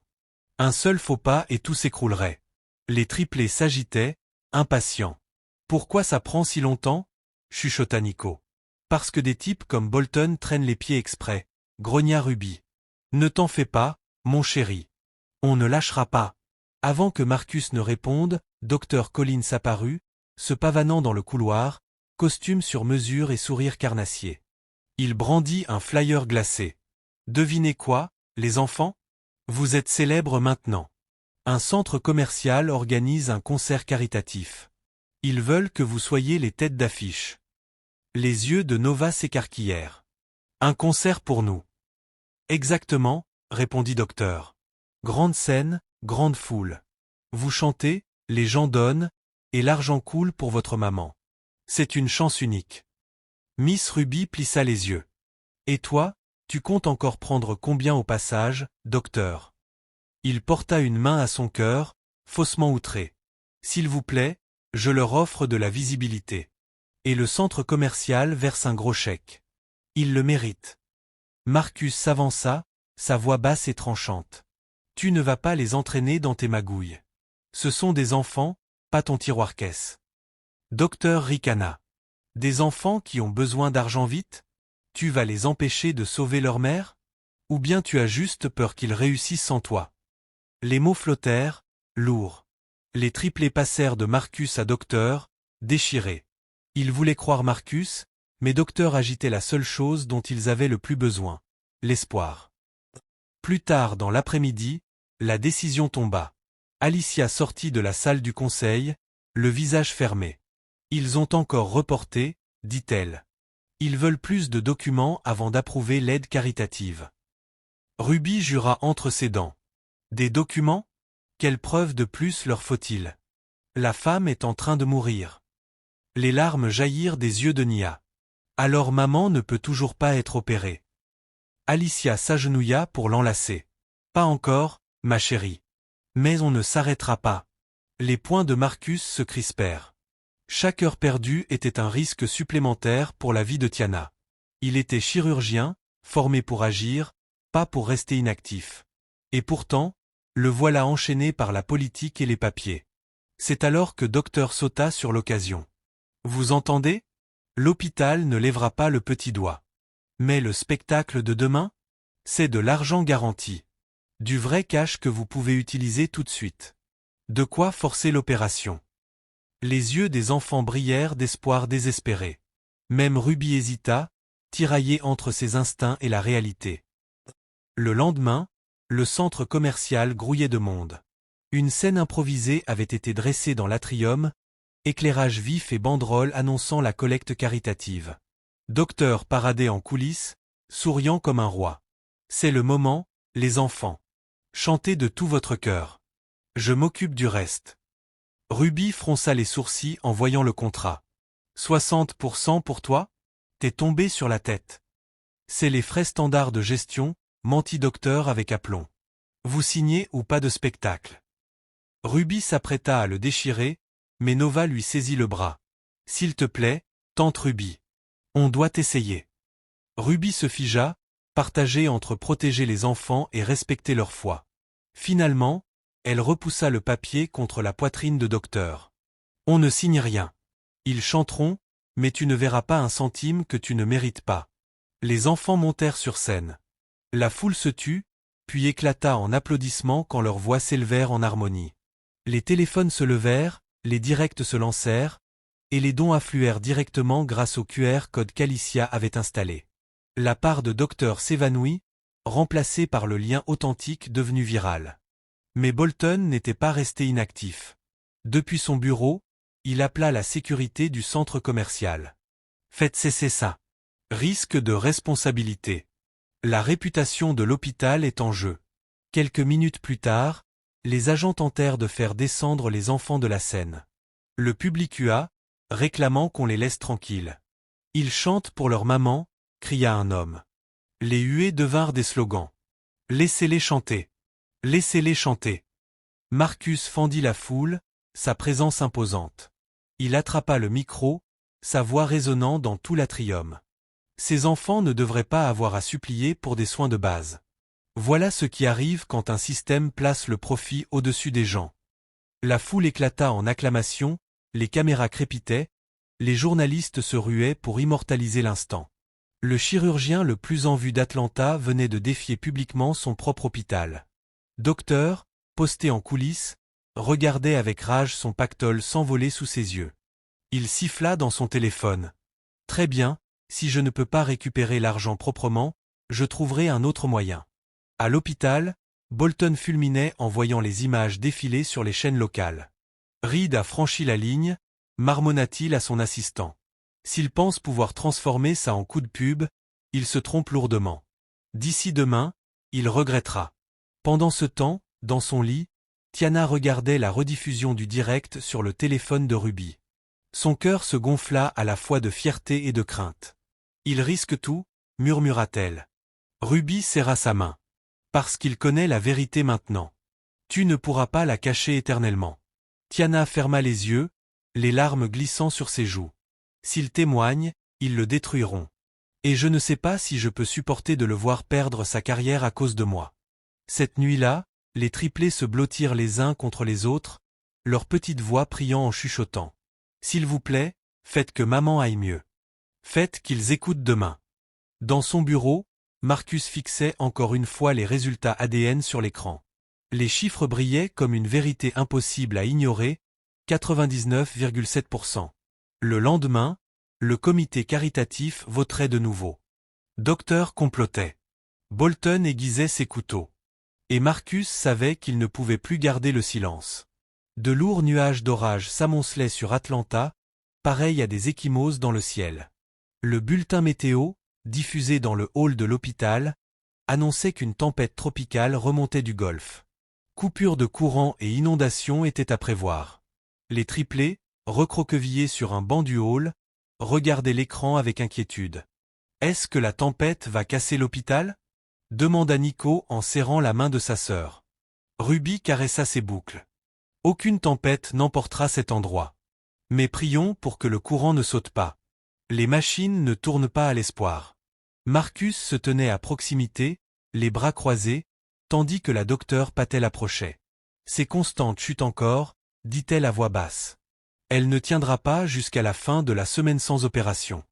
Un seul faux pas et tout s'écroulerait. Les triplés s'agitaient, impatients. Pourquoi ça prend si longtemps? Chuchota Nico. Parce que des types comme Bolton traînent les pieds exprès, grogna Ruby. Ne t'en fais pas, mon chéri. On ne lâchera pas. Avant que Marcus ne réponde, Dr Collins apparut, se pavanant dans le couloir, costume sur mesure et sourire carnassier. Il brandit un flyer glacé. Devinez quoi, les enfants? Vous êtes célèbres maintenant. Un centre commercial organise un concert caritatif. Ils veulent que vous soyez les têtes d'affiche. Les yeux de Nova s'écarquillèrent. Un concert pour nous. Exactement, répondit Docteur. Grande scène, grande foule. Vous chantez, les gens donnent, et l'argent coule pour votre maman. C'est une chance unique. Miss Ruby plissa les yeux. Et toi, tu comptes encore prendre combien au passage, docteur? Il porta une main à son cœur, faussement outré. S'il vous plaît, je leur offre de la visibilité. Et le centre commercial verse un gros chèque. Il le mérite. Marcus s'avança, sa voix basse et tranchante. Tu ne vas pas les entraîner dans tes magouilles. Ce sont des enfants, pas ton tiroir-caisse. Docteur ricana. Des enfants qui ont besoin d'argent vite? Tu vas les empêcher de sauver leur mère? Ou bien tu as juste peur qu'ils réussissent sans toi? Les mots flottèrent, lourds. Les triplés passèrent de Marcus à Docteur, déchirés. Ils voulaient croire Marcus, mais Docteur agitait la seule chose dont ils avaient le plus besoin, l'espoir. Plus tard dans l'après-midi, la décision tomba. Alicia sortit de la salle du conseil, le visage fermé. Ils ont encore reporté, dit-elle. Ils veulent plus de documents avant d'approuver l'aide caritative. Ruby jura entre ses dents. Des documents? Quelle preuve de plus leur faut-il? La femme est en train de mourir. Les larmes jaillirent des yeux de Nia. Alors maman ne peut toujours pas être opérée. Alicia s'agenouilla pour l'enlacer. Pas encore, ma chérie. Mais on ne s'arrêtera pas. Les poings de Marcus se crispèrent. Chaque heure perdue était un risque supplémentaire pour la vie de Tiana. Il était chirurgien, formé pour agir, pas pour rester inactif. Et pourtant, le voilà enchaîné par la politique et les papiers. C'est alors que Docteur sauta sur l'occasion. Vous entendez? L'hôpital ne lèvera pas le petit doigt. Mais le spectacle de demain? C'est de l'argent garanti. Du vrai cash que vous pouvez utiliser tout de suite. De quoi forcer l'opération. Les yeux des enfants brillèrent d'espoir désespéré. Même Ruby hésita, tiraillée entre ses instincts et la réalité. Le lendemain, le centre commercial grouillait de monde. Une scène improvisée avait été dressée dans l'atrium, éclairage vif et banderoles annonçant la collecte caritative. Docteur paradait en coulisses, souriant comme un roi. C'est le moment, les enfants. Chantez de tout votre cœur. Je m'occupe du reste. Ruby fronça les sourcils en voyant le contrat. 60% pour toi? T'es tombé sur la tête. C'est les frais standards de gestion, mentit docteur avec aplomb. Vous signez ou pas de spectacle. Ruby s'apprêta à le déchirer, mais Nova lui saisit le bras. S'il te plaît, tante Ruby. On doit essayer. Ruby se figea, partagée entre protéger les enfants et respecter leur foi. Finalement, elle repoussa le papier contre la poitrine de docteur. On ne signe rien. Ils chanteront, mais tu ne verras pas un centime que tu ne mérites pas. Les enfants montèrent sur scène. La foule se tut, puis éclata en applaudissements quand leurs voix s'élevèrent en harmonie. Les téléphones se levèrent, les directs se lancèrent, et les dons affluèrent directement grâce au QR code qu'Alicia avait installé. La part de docteur s'évanouit, remplacée par le lien authentique devenu viral. Mais Bolton n'était pas resté inactif. Depuis son bureau, il appela la sécurité du centre commercial. Faites cesser ça. Risque de responsabilité. La réputation de l'hôpital est en jeu. Quelques minutes plus tard, les agents tentèrent de faire descendre les enfants de la scène. Le public hua, réclamant qu'on les laisse tranquilles. Ils chantent pour leur maman, cria un homme. Les huées devinrent des slogans. Laissez-les chanter. Laissez-les chanter. Marcus fendit la foule, sa présence imposante. Il attrapa le micro, sa voix résonnant dans tout l'atrium. Ces enfants ne devraient pas avoir à supplier pour des soins de base. Voilà ce qui arrive quand un système place le profit au-dessus des gens. La foule éclata en acclamations, les caméras crépitaient, les journalistes se ruaient pour immortaliser l'instant. Le chirurgien le plus en vue d'Atlanta venait de défier publiquement son propre hôpital. Docteur, posté en coulisses, regardait avec rage son pactole s'envoler sous ses yeux. Il siffla dans son téléphone. Très bien, si je ne peux pas récupérer l'argent proprement, je trouverai un autre moyen. À l'hôpital, Bolton fulminait en voyant les images défiler sur les chaînes locales. Reed a franchi la ligne, marmonna-t-il à son assistant. S'il pense pouvoir transformer ça en coup de pub, il se trompe lourdement. D'ici demain, il regrettera. Pendant ce temps, dans son lit, Tiana regardait la rediffusion du direct sur le téléphone de Ruby. Son cœur se gonfla à la fois de fierté et de crainte. Il risque tout, murmura-t-elle. Ruby serra sa main. Parce qu'il connaît la vérité maintenant. Tu ne pourras pas la cacher éternellement. Tiana ferma les yeux, les larmes glissant sur ses joues. S'ils témoignent, ils le détruiront. Et je ne sais pas si je peux supporter de le voir perdre sa carrière à cause de moi. Cette nuit-là, les triplés se blottirent les uns contre les autres, leurs petites voix priant en chuchotant. S'il vous plaît, faites que maman aille mieux. Faites qu'ils écoutent demain. Dans son bureau, Marcus fixait encore une fois les résultats ADN sur l'écran. Les chiffres brillaient comme une vérité impossible à ignorer, 99,7%. Le lendemain, le comité caritatif voterait de nouveau. Docteur complotait. Bolton aiguisait ses couteaux. Et Marcus savait qu'il ne pouvait plus garder le silence. De lourds nuages d'orage s'amoncelaient sur Atlanta, pareils à des ecchymoses dans le ciel. Le bulletin météo, diffusé dans le hall de l'hôpital, annonçait qu'une tempête tropicale remontait du Golfe. Coupures de courant et inondations étaient à prévoir. Les triplés, recroquevillés sur un banc du hall, regardaient l'écran avec inquiétude. « Est-ce que la tempête va casser l'hôpital » demanda Nico en serrant la main de sa sœur. Ruby caressa ses boucles. « Aucune tempête n'emportera cet endroit. Mais prions pour que le courant ne saute pas. Les machines ne tournent pas à l'espoir. » Marcus se tenait à proximité, les bras croisés, tandis que la docteure Patel approchait. Ses constantes chutent encore, dit-elle à voix basse. Elle ne tiendra pas jusqu'à la fin de la semaine sans opération.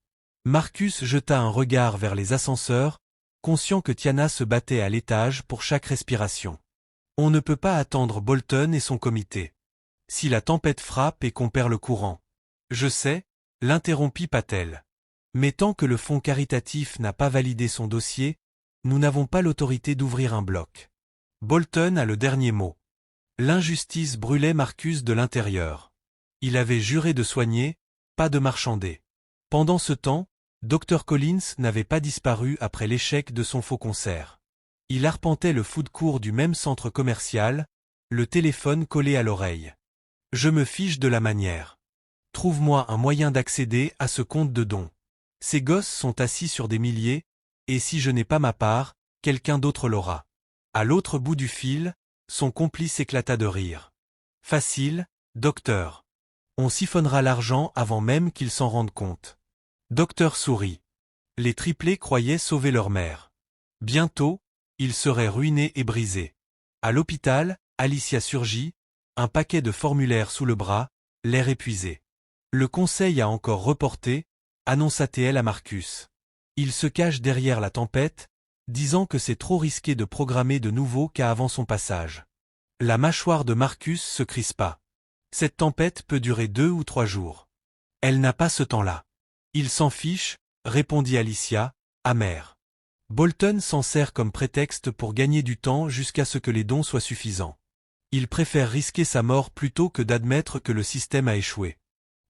Marcus jeta un regard vers les ascenseurs, conscient que Tiana se battait à l'étage pour chaque respiration. On ne peut pas attendre Bolton et son comité. Si la tempête frappe et qu'on perd le courant. Je sais, l'interrompit Patel. Mais tant que le fonds caritatif n'a pas validé son dossier, nous n'avons pas l'autorité d'ouvrir un bloc. Bolton a le dernier mot. L'injustice brûlait Marcus de l'intérieur. Il avait juré de soigner, pas de marchander. Pendant ce temps, Dr Collins n'avait pas disparu après l'échec de son faux concert. Il arpentait le food court du même centre commercial, le téléphone collé à l'oreille. Je me fiche de la manière. Trouve-moi un moyen d'accéder à ce compte de dons. Ces gosses sont assis sur des milliers, et si je n'ai pas ma part, quelqu'un d'autre l'aura. À l'autre bout du fil, son complice éclata de rire. Facile, docteur. On siphonnera l'argent avant même qu'ils s'en rendent compte. Docteur sourit. Les triplés croyaient sauver leur mère. Bientôt, ils seraient ruinés et brisés. À l'hôpital, Alicia surgit, un paquet de formulaires sous le bras, l'air épuisé. Le conseil a encore reporté, annonça-t-elle à Marcus. Il se cache derrière la tempête, disant que c'est trop risqué de programmer de nouveau cas avant son passage. La mâchoire de Marcus se crispa. Cette tempête peut durer 2 ou 3 jours. Elle n'a pas ce temps-là. Il s'en fiche, répondit Alicia, amère. Bolton s'en sert comme prétexte pour gagner du temps jusqu'à ce que les dons soient suffisants. Il préfère risquer sa mort plutôt que d'admettre que le système a échoué.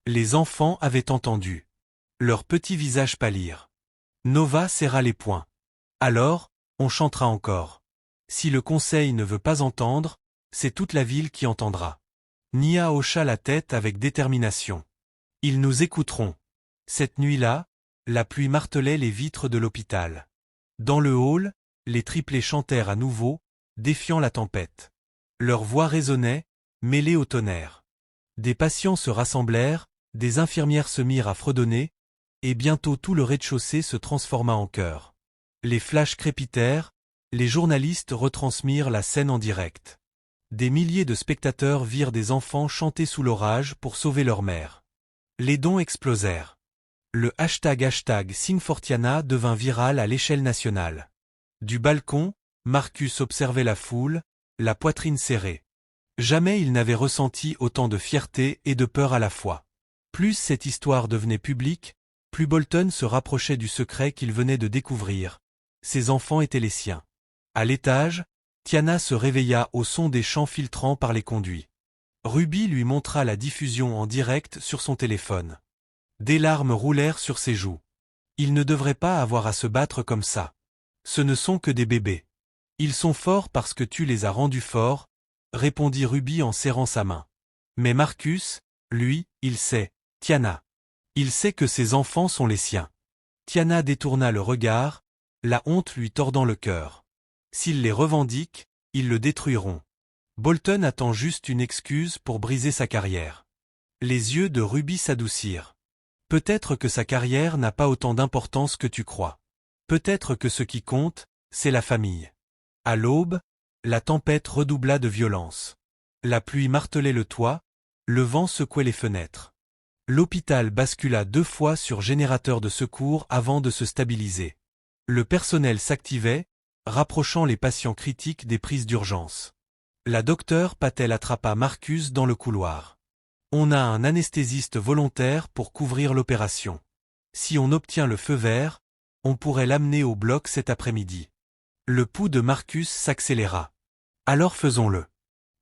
Les enfants avaient entendu. Leurs petits visages pâlirent. Nova serra les poings. Alors, on chantera encore. Si le conseil ne veut pas entendre, c'est toute la ville qui entendra. Nia hocha la tête avec détermination. Ils nous écouteront. Cette nuit-là, la pluie martelait les vitres de l'hôpital. Dans le hall, les triplés chantèrent à nouveau, défiant la tempête. Leurs voix résonnaient, mêlées au tonnerre. Des patients se rassemblèrent, des infirmières se mirent à fredonner, et bientôt tout le rez-de-chaussée se transforma en chœur. Les flashs crépitèrent, les journalistes retransmirent la scène en direct. Des milliers de spectateurs virent des enfants chanter sous l'orage pour sauver leur mère. Les dons explosèrent. Le hashtag #SingForTiana devint viral à l'échelle nationale. Du balcon, Marcus observait la foule, la poitrine serrée. Jamais il n'avait ressenti autant de fierté et de peur à la fois. Plus cette histoire devenait publique, plus Bolton se rapprochait du secret qu'il venait de découvrir. Ses enfants étaient les siens. À l'étage, Tiana se réveilla au son des chants filtrant par les conduits. Ruby lui montra la diffusion en direct sur son téléphone. Des larmes roulèrent sur ses joues. Ils ne devraient pas avoir à se battre comme ça. Ce ne sont que des bébés. Ils sont forts parce que tu les as rendus forts, répondit Ruby en serrant sa main. Mais Marcus, lui, il sait, Tiana. Il sait que ses enfants sont les siens. Tiana détourna le regard, la honte lui tordant le cœur. S'ils les revendiquent, ils le détruiront. Bolton attend juste une excuse pour briser sa carrière. Les yeux de Ruby s'adoucirent. Peut-être que sa carrière n'a pas autant d'importance que tu crois. Peut-être que ce qui compte, c'est la famille. À l'aube, la tempête redoubla de violence. La pluie martelait le toit, le vent secouait les fenêtres. L'hôpital bascula 2 fois sur générateur de secours avant de se stabiliser. Le personnel s'activait, rapprochant les patients critiques des prises d'urgence. La docteure Patel attrapa Marcus dans le couloir. On a un anesthésiste volontaire pour couvrir l'opération. Si on obtient le feu vert, on pourrait l'amener au bloc cet après-midi. Le pouls de Marcus s'accéléra. Alors faisons-le.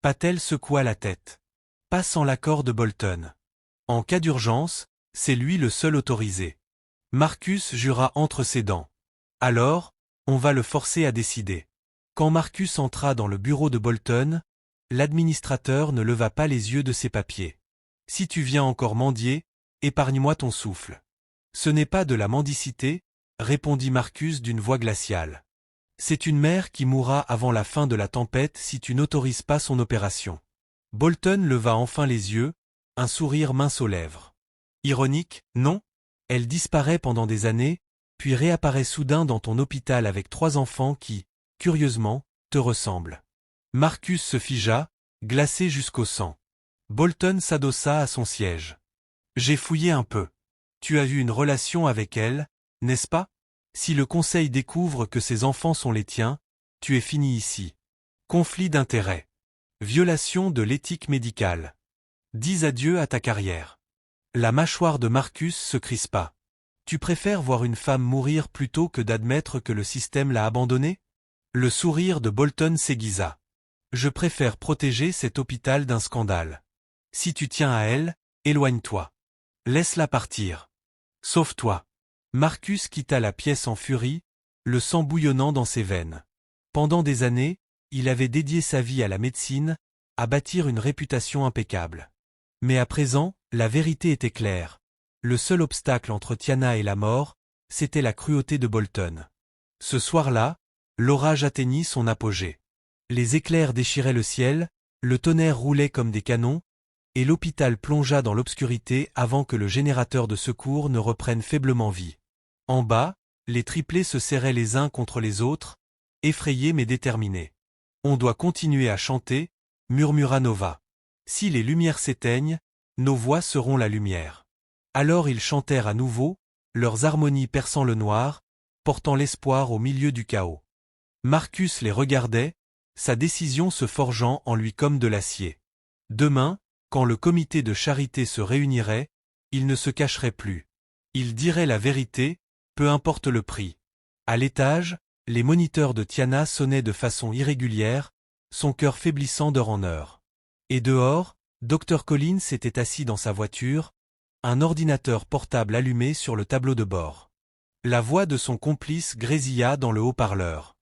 Patel secoua la tête. Pas sans l'accord de Bolton. En cas d'urgence, c'est lui le seul autorisé. Marcus jura entre ses dents. Alors, on va le forcer à décider. Quand Marcus entra dans le bureau de Bolton, l'administrateur ne leva pas les yeux de ses papiers. Si tu viens encore mendier, épargne-moi ton souffle. Ce n'est pas de la mendicité, répondit Marcus d'une voix glaciale. C'est une mère qui mourra avant la fin de la tempête si tu n'autorises pas son opération. Bolton leva enfin les yeux, un sourire mince aux lèvres. Ironique, non? Elle disparaît pendant des années, puis réapparaît soudain dans ton hôpital avec 3 enfants qui, curieusement, te ressemblent. Marcus se figea, glacé jusqu'au sang. Bolton s'adossa à son siège. J'ai fouillé un peu. Tu as eu une relation avec elle, n'est-ce pas? Si le conseil découvre que ces enfants sont les tiens, tu es fini ici. Conflit d'intérêts. Violation de l'éthique médicale. Dis adieu à ta carrière. La mâchoire de Marcus se crispa. Tu préfères voir une femme mourir plutôt que d'admettre que le système l'a abandonnée? Le sourire de Bolton s'aiguisa. Je préfère protéger cet hôpital d'un scandale. Si tu tiens à elle, éloigne-toi. Laisse-la partir. Sauve-toi. Marcus quitta la pièce en furie, le sang bouillonnant dans ses veines. Pendant des années, il avait dédié sa vie à la médecine, à bâtir une réputation impeccable. Mais à présent, la vérité était claire. Le seul obstacle entre Tiana et la mort, c'était la cruauté de Bolton. Ce soir-là, l'orage atteignit son apogée. Les éclairs déchiraient le ciel, le tonnerre roulait comme des canons, et l'hôpital plongea dans l'obscurité avant que le générateur de secours ne reprenne faiblement vie. En bas, les triplés se serraient les uns contre les autres, effrayés mais déterminés. On doit continuer à chanter, murmura Nova. Si les lumières s'éteignent, nos voix seront la lumière. Alors ils chantèrent à nouveau, leurs harmonies perçant le noir, portant l'espoir au milieu du chaos. Marcus les regardait, sa décision se forgeant en lui comme de l'acier. Demain, quand le comité de charité se réunirait, il ne se cacherait plus. Il dirait la vérité, peu importe le prix. À l'étage, les moniteurs de Tiana sonnaient de façon irrégulière, son cœur faiblissant d'heure en heure. Et dehors, Dr Collins était assis dans sa voiture, un ordinateur portable allumé sur le tableau de bord. La voix de son complice grésilla dans le haut-parleur.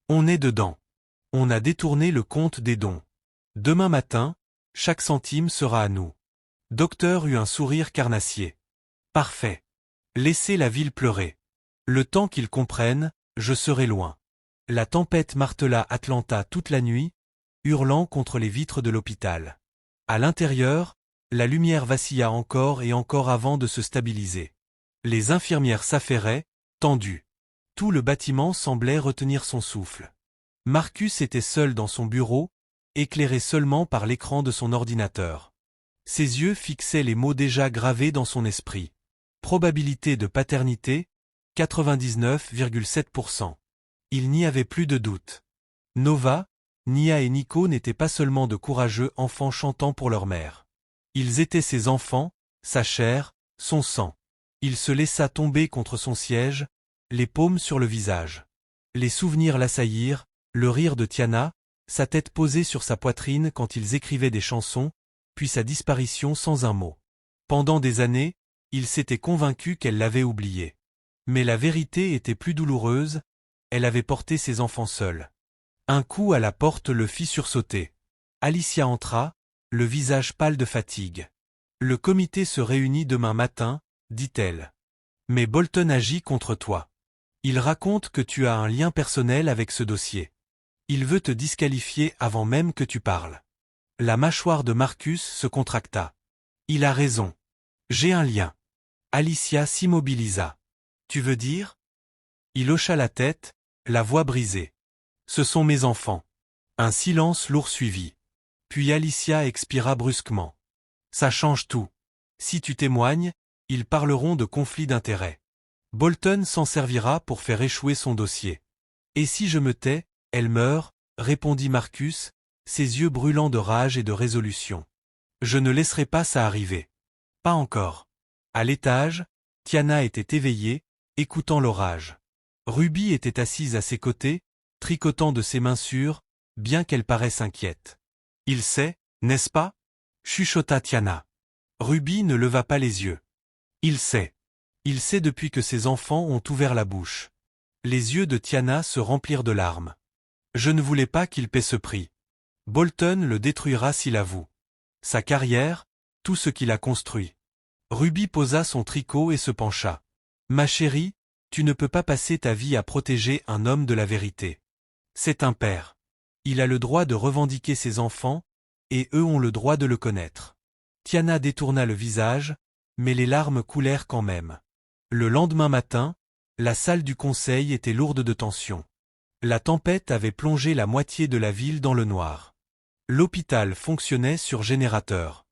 On est dedans. On a détourné le compte des dons. Demain matin, chaque centime sera à nous. Docteur eut un sourire carnassier. Parfait. Laissez la ville pleurer. Le temps qu'ils comprennent, je serai loin. La tempête martela Atlanta toute la nuit, hurlant contre les vitres de l'hôpital. À l'intérieur, la lumière vacilla encore et encore avant de se stabiliser. Les infirmières s'affairaient, tendues. Tout le bâtiment semblait retenir son souffle. Marcus était seul dans son bureau, éclairé seulement par l'écran de son ordinateur. Ses yeux fixaient les mots déjà gravés dans son esprit. Probabilité de paternité, 99,7%. Il n'y avait plus de doute. Nova, Nia et Nico n'étaient pas seulement de courageux enfants chantant pour leur mère. Ils étaient ses enfants, sa chair, son sang. Il se laissa tomber contre son siège, les paumes sur le visage. Les souvenirs l'assaillirent, le rire de Tiana, sa tête posée sur sa poitrine quand ils écrivaient des chansons, puis sa disparition sans un mot. Pendant des années, il s'était convaincu qu'elle l'avait oublié. Mais la vérité était plus douloureuse, elle avait porté ses enfants seuls. Un coup à la porte le fit sursauter. Alicia entra, le visage pâle de fatigue. Le comité se réunit demain matin, dit-elle. Mais Bolton agit contre toi. Il raconte que tu as un lien personnel avec ce dossier. Il veut te disqualifier avant même que tu parles. La mâchoire de Marcus se contracta. Il a raison. J'ai un lien. Alicia s'immobilisa. Tu veux dire? Il hocha la tête, la voix brisée. Ce sont mes enfants. Un silence lourd suivit. Puis Alicia expira brusquement. Ça change tout. Si tu témoignes, ils parleront de conflit d'intérêts. Bolton s'en servira pour faire échouer son dossier. Et si je me tais, elle meurt, répondit Marcus, ses yeux brûlants de rage et de résolution. Je ne laisserai pas ça arriver. Pas encore. À l'étage, Tiana était éveillée, écoutant l'orage. Ruby était assise à ses côtés, tricotant de ses mains sûres, bien qu'elle paraisse inquiète. Il sait, n'est-ce pas? Chuchota Tiana. Ruby ne leva pas les yeux. Il sait. Il sait depuis que ses enfants ont ouvert la bouche. Les yeux de Tiana se remplirent de larmes. Je ne voulais pas qu'il paie ce prix. Bolton le détruira s'il avoue. Sa carrière, tout ce qu'il a construit. Ruby posa son tricot et se pencha. Ma chérie, tu ne peux pas passer ta vie à protéger un homme de la vérité. C'est un père. Il a le droit de revendiquer ses enfants, et eux ont le droit de le connaître. Tiana détourna le visage, mais les larmes coulèrent quand même. Le lendemain matin, la salle du conseil était lourde de tension. La tempête avait plongé la moitié de la ville dans le noir. L'hôpital fonctionnait sur générateur.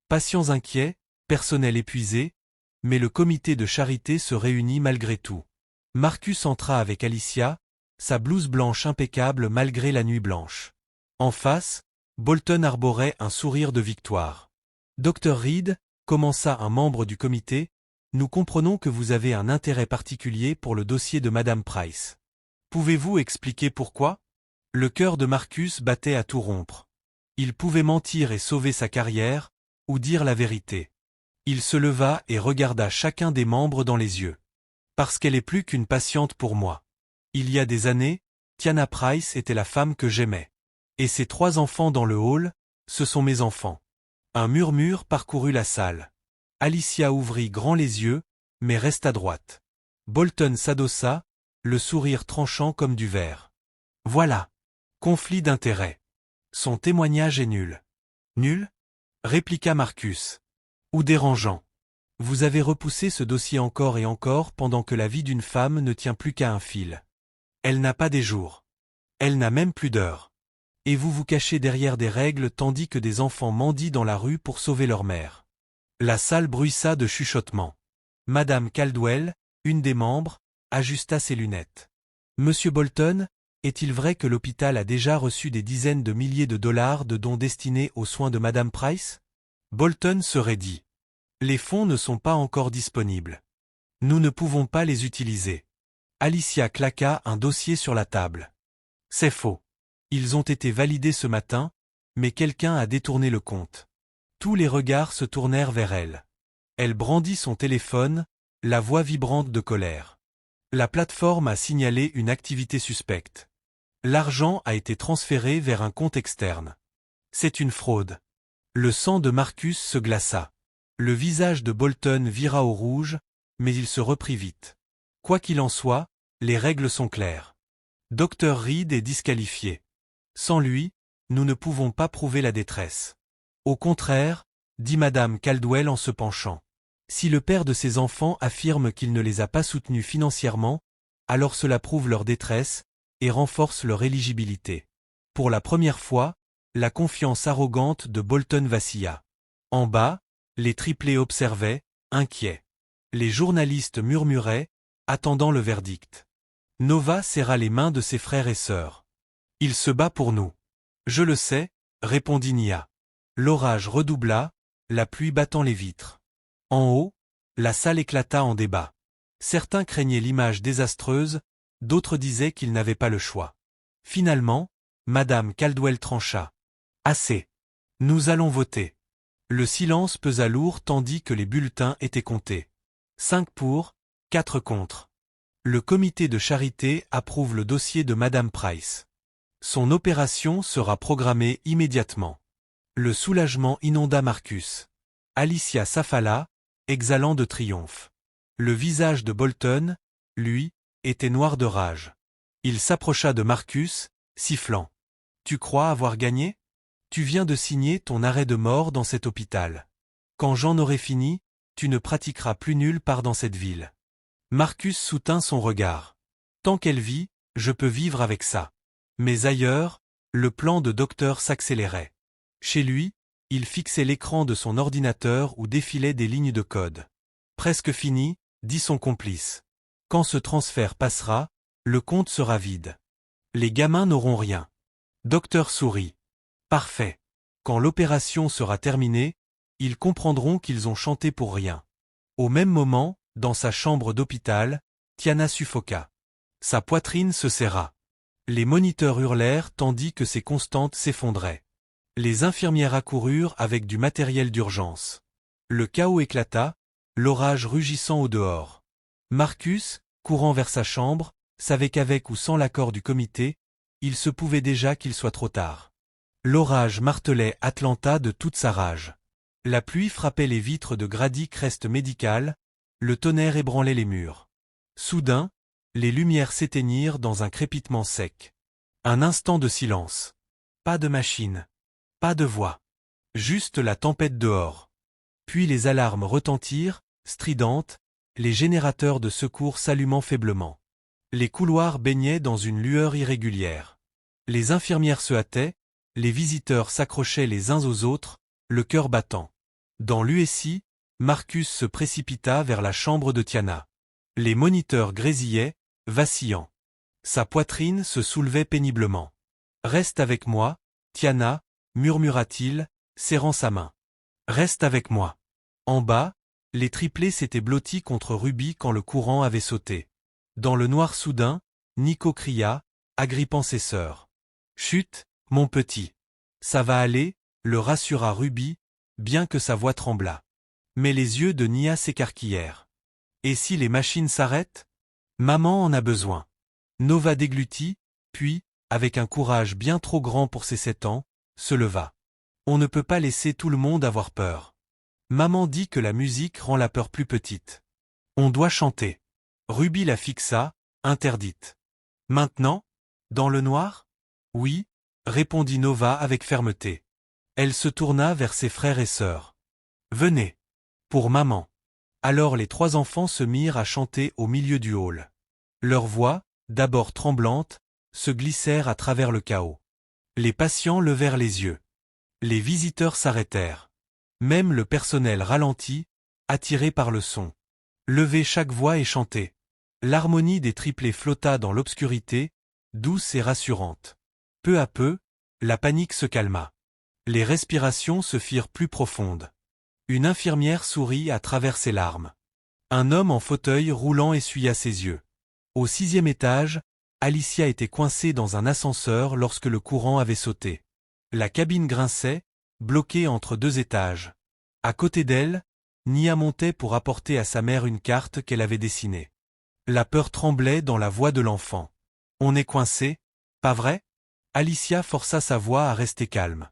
Patients inquiets, personnel épuisé, mais le comité de charité se réunit malgré tout. Marcus entra avec Alicia, sa blouse blanche impeccable malgré la nuit blanche. En face, Bolton arborait un sourire de victoire. Dr Reed, commença un membre du comité, nous comprenons que vous avez un intérêt particulier pour le dossier de Madame Price. Pouvez-vous expliquer pourquoi? Le cœur de Marcus battait à tout rompre. Il pouvait mentir et sauver sa carrière, ou dire la vérité. Il se leva et regarda chacun des membres dans les yeux. Parce qu'elle est plus qu'une patiente pour moi. Il y a des années, Tiana Price était la femme que j'aimais. Et ces 3 enfants dans le hall, ce sont mes enfants. Un murmure parcourut la salle. Alicia ouvrit grand les yeux, mais resta droite. Bolton s'adossa, le sourire tranchant comme du verre. Voilà. Conflit d'intérêts. Son témoignage est nul. Nul? Répliqua Marcus. Ou dérangeant. Vous avez repoussé ce dossier encore et encore pendant que la vie d'une femme ne tient plus qu'à un fil. Elle n'a pas des jours. Elle n'a même plus d'heures. Et vous vous cachez derrière des règles tandis que des enfants mendient dans la rue pour sauver leur mère. La salle bruissa de chuchotements. Madame Caldwell, une des membres, ajusta ses lunettes. Monsieur Bolton, est-il vrai que l'hôpital a déjà reçu des dizaines de milliers de dollars de dons destinés aux soins de Madame Price? Bolton se raidit. Les fonds ne sont pas encore disponibles. Nous ne pouvons pas les utiliser. Alicia claqua un dossier sur la table. C'est faux. Ils ont été validés ce matin, mais quelqu'un a détourné le compte. Tous les regards se tournèrent vers elle. Elle brandit son téléphone, la voix vibrante de colère. La plateforme a signalé une activité suspecte. L'argent a été transféré vers un compte externe. C'est une fraude. Le sang de Marcus se glaça. Le visage de Bolton vira au rouge, mais il se reprit vite. Quoi qu'il en soit, les règles sont claires. Dr. Reed est disqualifié. Sans lui, nous ne pouvons pas prouver la détresse. Au contraire, dit Madame Caldwell en se penchant. Si le père de ses enfants affirme qu'il ne les a pas soutenus financièrement, alors cela prouve leur détresse et renforce leur éligibilité. Pour la première fois, la confiance arrogante de Bolton vacilla. En bas, les triplés observaient, inquiets. Les journalistes murmuraient, attendant le verdict. Nova serra les mains de ses frères et sœurs. Il se bat pour nous. Je le sais, répondit Nia. L'orage redoubla, la pluie battant les vitres. En haut, la salle éclata en débat. Certains craignaient l'image désastreuse, d'autres disaient qu'ils n'avaient pas le choix. Finalement, Madame Caldwell trancha. Assez. Nous allons voter. Le silence pesa lourd tandis que les bulletins étaient comptés. 5 pour, 4 contre. Le comité de charité approuve le dossier de Madame Price. Son opération sera programmée immédiatement. Le soulagement inonda Marcus. Alicia s'affala, exhalant de triomphe. Le visage de Bolton, lui, était noir de rage. Il s'approcha de Marcus, sifflant. « Tu crois avoir gagné? Tu viens de signer ton arrêt de mort dans cet hôpital. Quand j'en aurai fini, tu ne pratiqueras plus nulle part dans cette ville. » Marcus soutint son regard. « Tant qu'elle vit, je peux vivre avec ça. » Mais ailleurs, le plan de docteur s'accélérait. Chez lui, il fixait l'écran de son ordinateur où défilaient des lignes de code. « Presque fini, » dit son complice. « Quand ce transfert passera, le compte sera vide. Les gamins n'auront rien. » Docteur sourit. « Parfait. Quand l'opération sera terminée, ils comprendront qu'ils ont chanté pour rien. » Au même moment, dans sa chambre d'hôpital, Tiana suffoqua. Sa poitrine se serra. Les moniteurs hurlèrent tandis que ses constantes s'effondraient. Les infirmières accoururent avec du matériel d'urgence. Le chaos éclata, l'orage rugissant au dehors. Marcus, courant vers sa chambre, savait qu'avec ou sans l'accord du comité, il se pouvait déjà qu'il soit trop tard. L'orage martelait Atlanta de toute sa rage. La pluie frappait les vitres de Grady Crest Medical, le tonnerre ébranlait les murs. Soudain, les lumières s'éteignirent dans un crépitement sec. Un instant de silence. Pas de machine. Pas de voix. Juste la tempête dehors. Puis les alarmes retentirent, stridentes, les générateurs de secours s'allumant faiblement. Les couloirs baignaient dans une lueur irrégulière. Les infirmières se hâtaient, les visiteurs s'accrochaient les uns aux autres, le cœur battant. Dans l'USI, Marcus se précipita vers la chambre de Tiana. Les moniteurs grésillaient, vacillant. Sa poitrine se soulevait péniblement. « Reste avec moi, Tiana, » murmura-t-il, serrant sa main. « Reste avec moi. » En bas, les triplés s'étaient blottis contre Ruby quand le courant avait sauté. Dans le noir soudain, Nico cria, agrippant ses sœurs. « Chut, mon petit. Ça va aller, » le rassura Ruby, bien que sa voix tremblât. Mais les yeux de Nia s'écarquillèrent. « Et si les machines s'arrêtent? Maman en a besoin. » Nova déglutit, puis, avec un courage bien trop grand pour ses 7 ans, se leva. « On ne peut pas laisser tout le monde avoir peur. Maman dit que la musique rend la peur plus petite. On doit chanter. » Ruby la fixa, interdite. « Maintenant? » Dans le noir? Oui, répondit Nova avec fermeté. Elle se tourna vers ses frères et sœurs. Venez. Pour maman. Alors les 3 enfants se mirent à chanter au milieu du hall. Leurs voix, d'abord tremblantes, se glissèrent à travers le chaos. Les patients levèrent les yeux. Les visiteurs s'arrêtèrent. Même le personnel ralentit, attiré par le son. Levez chaque voix et chantez. L'harmonie des triplés flotta dans l'obscurité, douce et rassurante. Peu à peu, la panique se calma. Les respirations se firent plus profondes. Une infirmière sourit à travers ses larmes. Un homme en fauteuil roulant essuya ses yeux. Au 6e étage, Alicia était coincée dans un ascenseur lorsque le courant avait sauté. La cabine grinçait, bloquée entre 2 étages. À côté d'elle, Nia montait pour apporter à sa mère une carte qu'elle avait dessinée. La peur tremblait dans la voix de l'enfant. On est coincé, pas vrai? Alicia força sa voix à rester calme.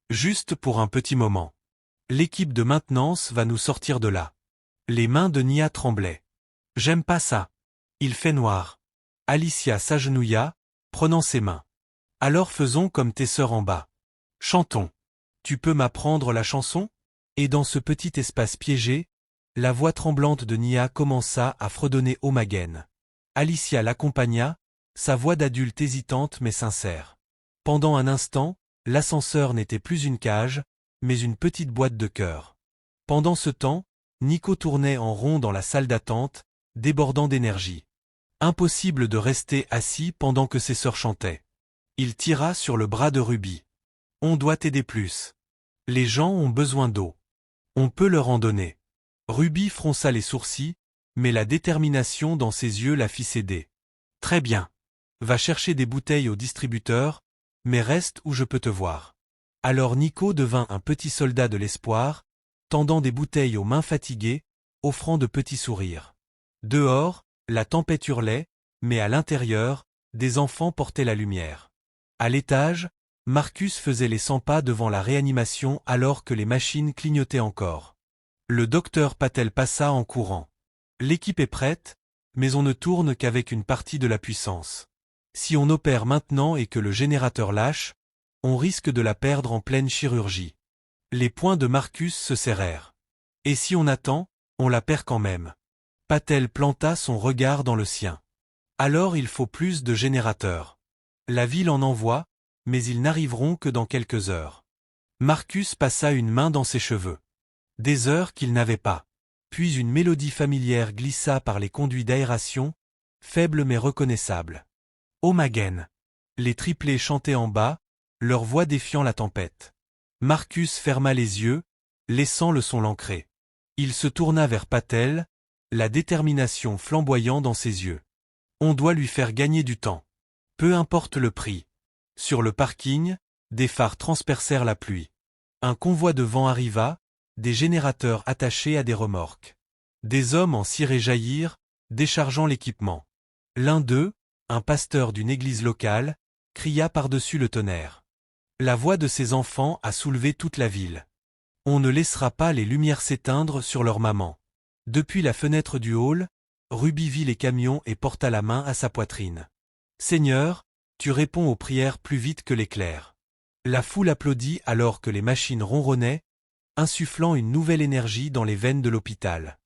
Juste pour un petit moment. L'équipe de maintenance va nous sortir de là. Les mains de Nia tremblaient. J'aime pas ça. Il fait noir. Alicia s'agenouilla, prenant ses mains. Alors faisons comme tes sœurs en bas. Chantons. Tu peux m'apprendre la chanson? Et dans ce petit espace piégé, la voix tremblante de Nia commença à fredonner Omagen. Alicia l'accompagna, sa voix d'adulte hésitante mais sincère. Pendant un instant, l'ascenseur n'était plus une cage, mais une petite boîte de cœur. Pendant ce temps, Nico tournait en rond dans la salle d'attente, débordant d'énergie. Impossible de rester assis pendant que ses sœurs chantaient. Il tira sur le bras de Ruby. On doit t'aider plus. Les gens ont besoin d'eau. On peut leur en donner. Ruby fronça les sourcils, mais la détermination dans ses yeux la fit céder. Très bien. Va chercher des bouteilles au distributeur, mais reste où je peux te voir. Alors Nico devint un petit soldat de l'espoir, tendant des bouteilles aux mains fatiguées, offrant de petits sourires. Dehors, la tempête hurlait, mais à l'intérieur, des enfants portaient la lumière. À l'étage, Marcus faisait les 100 pas devant la réanimation alors que les machines clignotaient encore. Le docteur Patel passa en courant. L'équipe est prête, mais on ne tourne qu'avec une partie de la puissance. Si on opère maintenant et que le générateur lâche, on risque de la perdre en pleine chirurgie. Les poings de Marcus se serrèrent. Et si on attend, on la perd quand même. Patel planta son regard dans le sien. Alors il faut plus de générateurs. La ville en envoie, mais ils n'arriveront que dans quelques heures. Marcus passa une main dans ses cheveux. Des heures qu'il n'avait pas. Puis une mélodie familière glissa par les conduits d'aération, faible mais reconnaissable. Omagen. Les triplés chantaient en bas, leur voix défiant la tempête. Marcus ferma les yeux, laissant le son l'ancrer. Il se tourna vers Patel, la détermination flamboyant dans ses yeux. On doit lui faire gagner du temps. Peu importe le prix. Sur le parking, des phares transpercèrent la pluie. Un convoi de vent arriva, des générateurs attachés à des remorques. Des hommes en ciré jaillirent, déchargeant l'équipement. L'un d'eux, un pasteur d'une église locale, cria par-dessus le tonnerre. La voix de ses enfants a soulevé toute la ville. On ne laissera pas les lumières s'éteindre sur leur maman. Depuis la fenêtre du hall, Ruby vit les camions et porta la main à sa poitrine. Seigneur, tu réponds aux prières plus vite que l'éclair. La foule applaudit alors que les machines ronronnaient, insufflant une nouvelle énergie dans les veines de l'hôpital.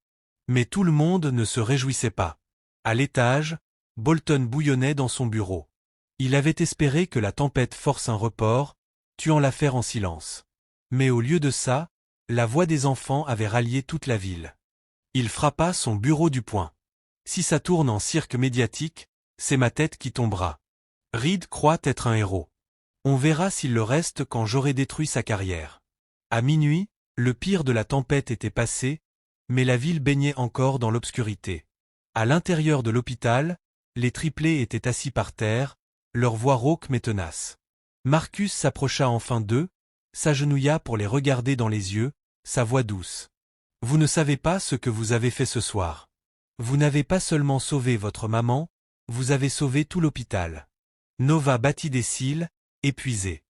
Mais tout le monde ne se réjouissait pas. À l'étage, Bolton bouillonnait dans son bureau. Il avait espéré que la tempête force un report, tuant l'affaire en silence. Mais au lieu de ça, la voix des enfants avait rallié toute la ville. Il frappa son bureau du poing. Si ça tourne en cirque médiatique, c'est ma tête qui tombera. Reed croit être un héros. On verra s'il le reste quand j'aurai détruit sa carrière. À minuit, le pire de la tempête était passé, mais la ville baignait encore dans l'obscurité. À l'intérieur de l'hôpital, les triplés étaient assis par terre, leur voix rauque mais tenace. Marcus s'approcha enfin d'eux, s'agenouilla pour les regarder dans les yeux, sa voix douce. Vous ne savez pas ce que vous avez fait ce soir. Vous n'avez pas seulement sauvé votre maman, vous avez sauvé tout l'hôpital. Nova battit des cils, épuisé.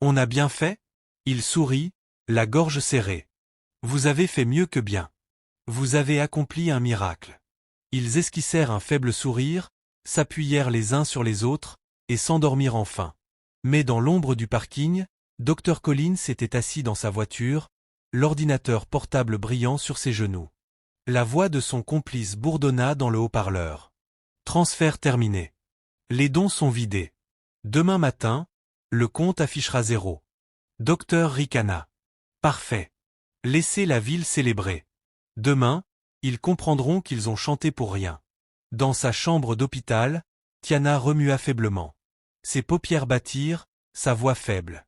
On a bien fait? Il sourit, la gorge serrée. Vous avez fait mieux que bien. Vous avez accompli un miracle. Ils esquissèrent un faible sourire, s'appuyèrent les uns sur les autres, et s'endormir enfin. Mais dans l'ombre du parking, Dr Collins était assis dans sa voiture, l'ordinateur portable brillant sur ses genoux. La voix de son complice bourdonna dans le haut-parleur. Transfert terminé. Les dons sont vidés. Demain matin, le compte affichera 0. Docteur ricana. Parfait. Laissez la ville célébrer. Demain, ils comprendront qu'ils ont chanté pour rien. Dans sa chambre d'hôpital, Tiana remua faiblement. Ses paupières battirent, sa voix faible.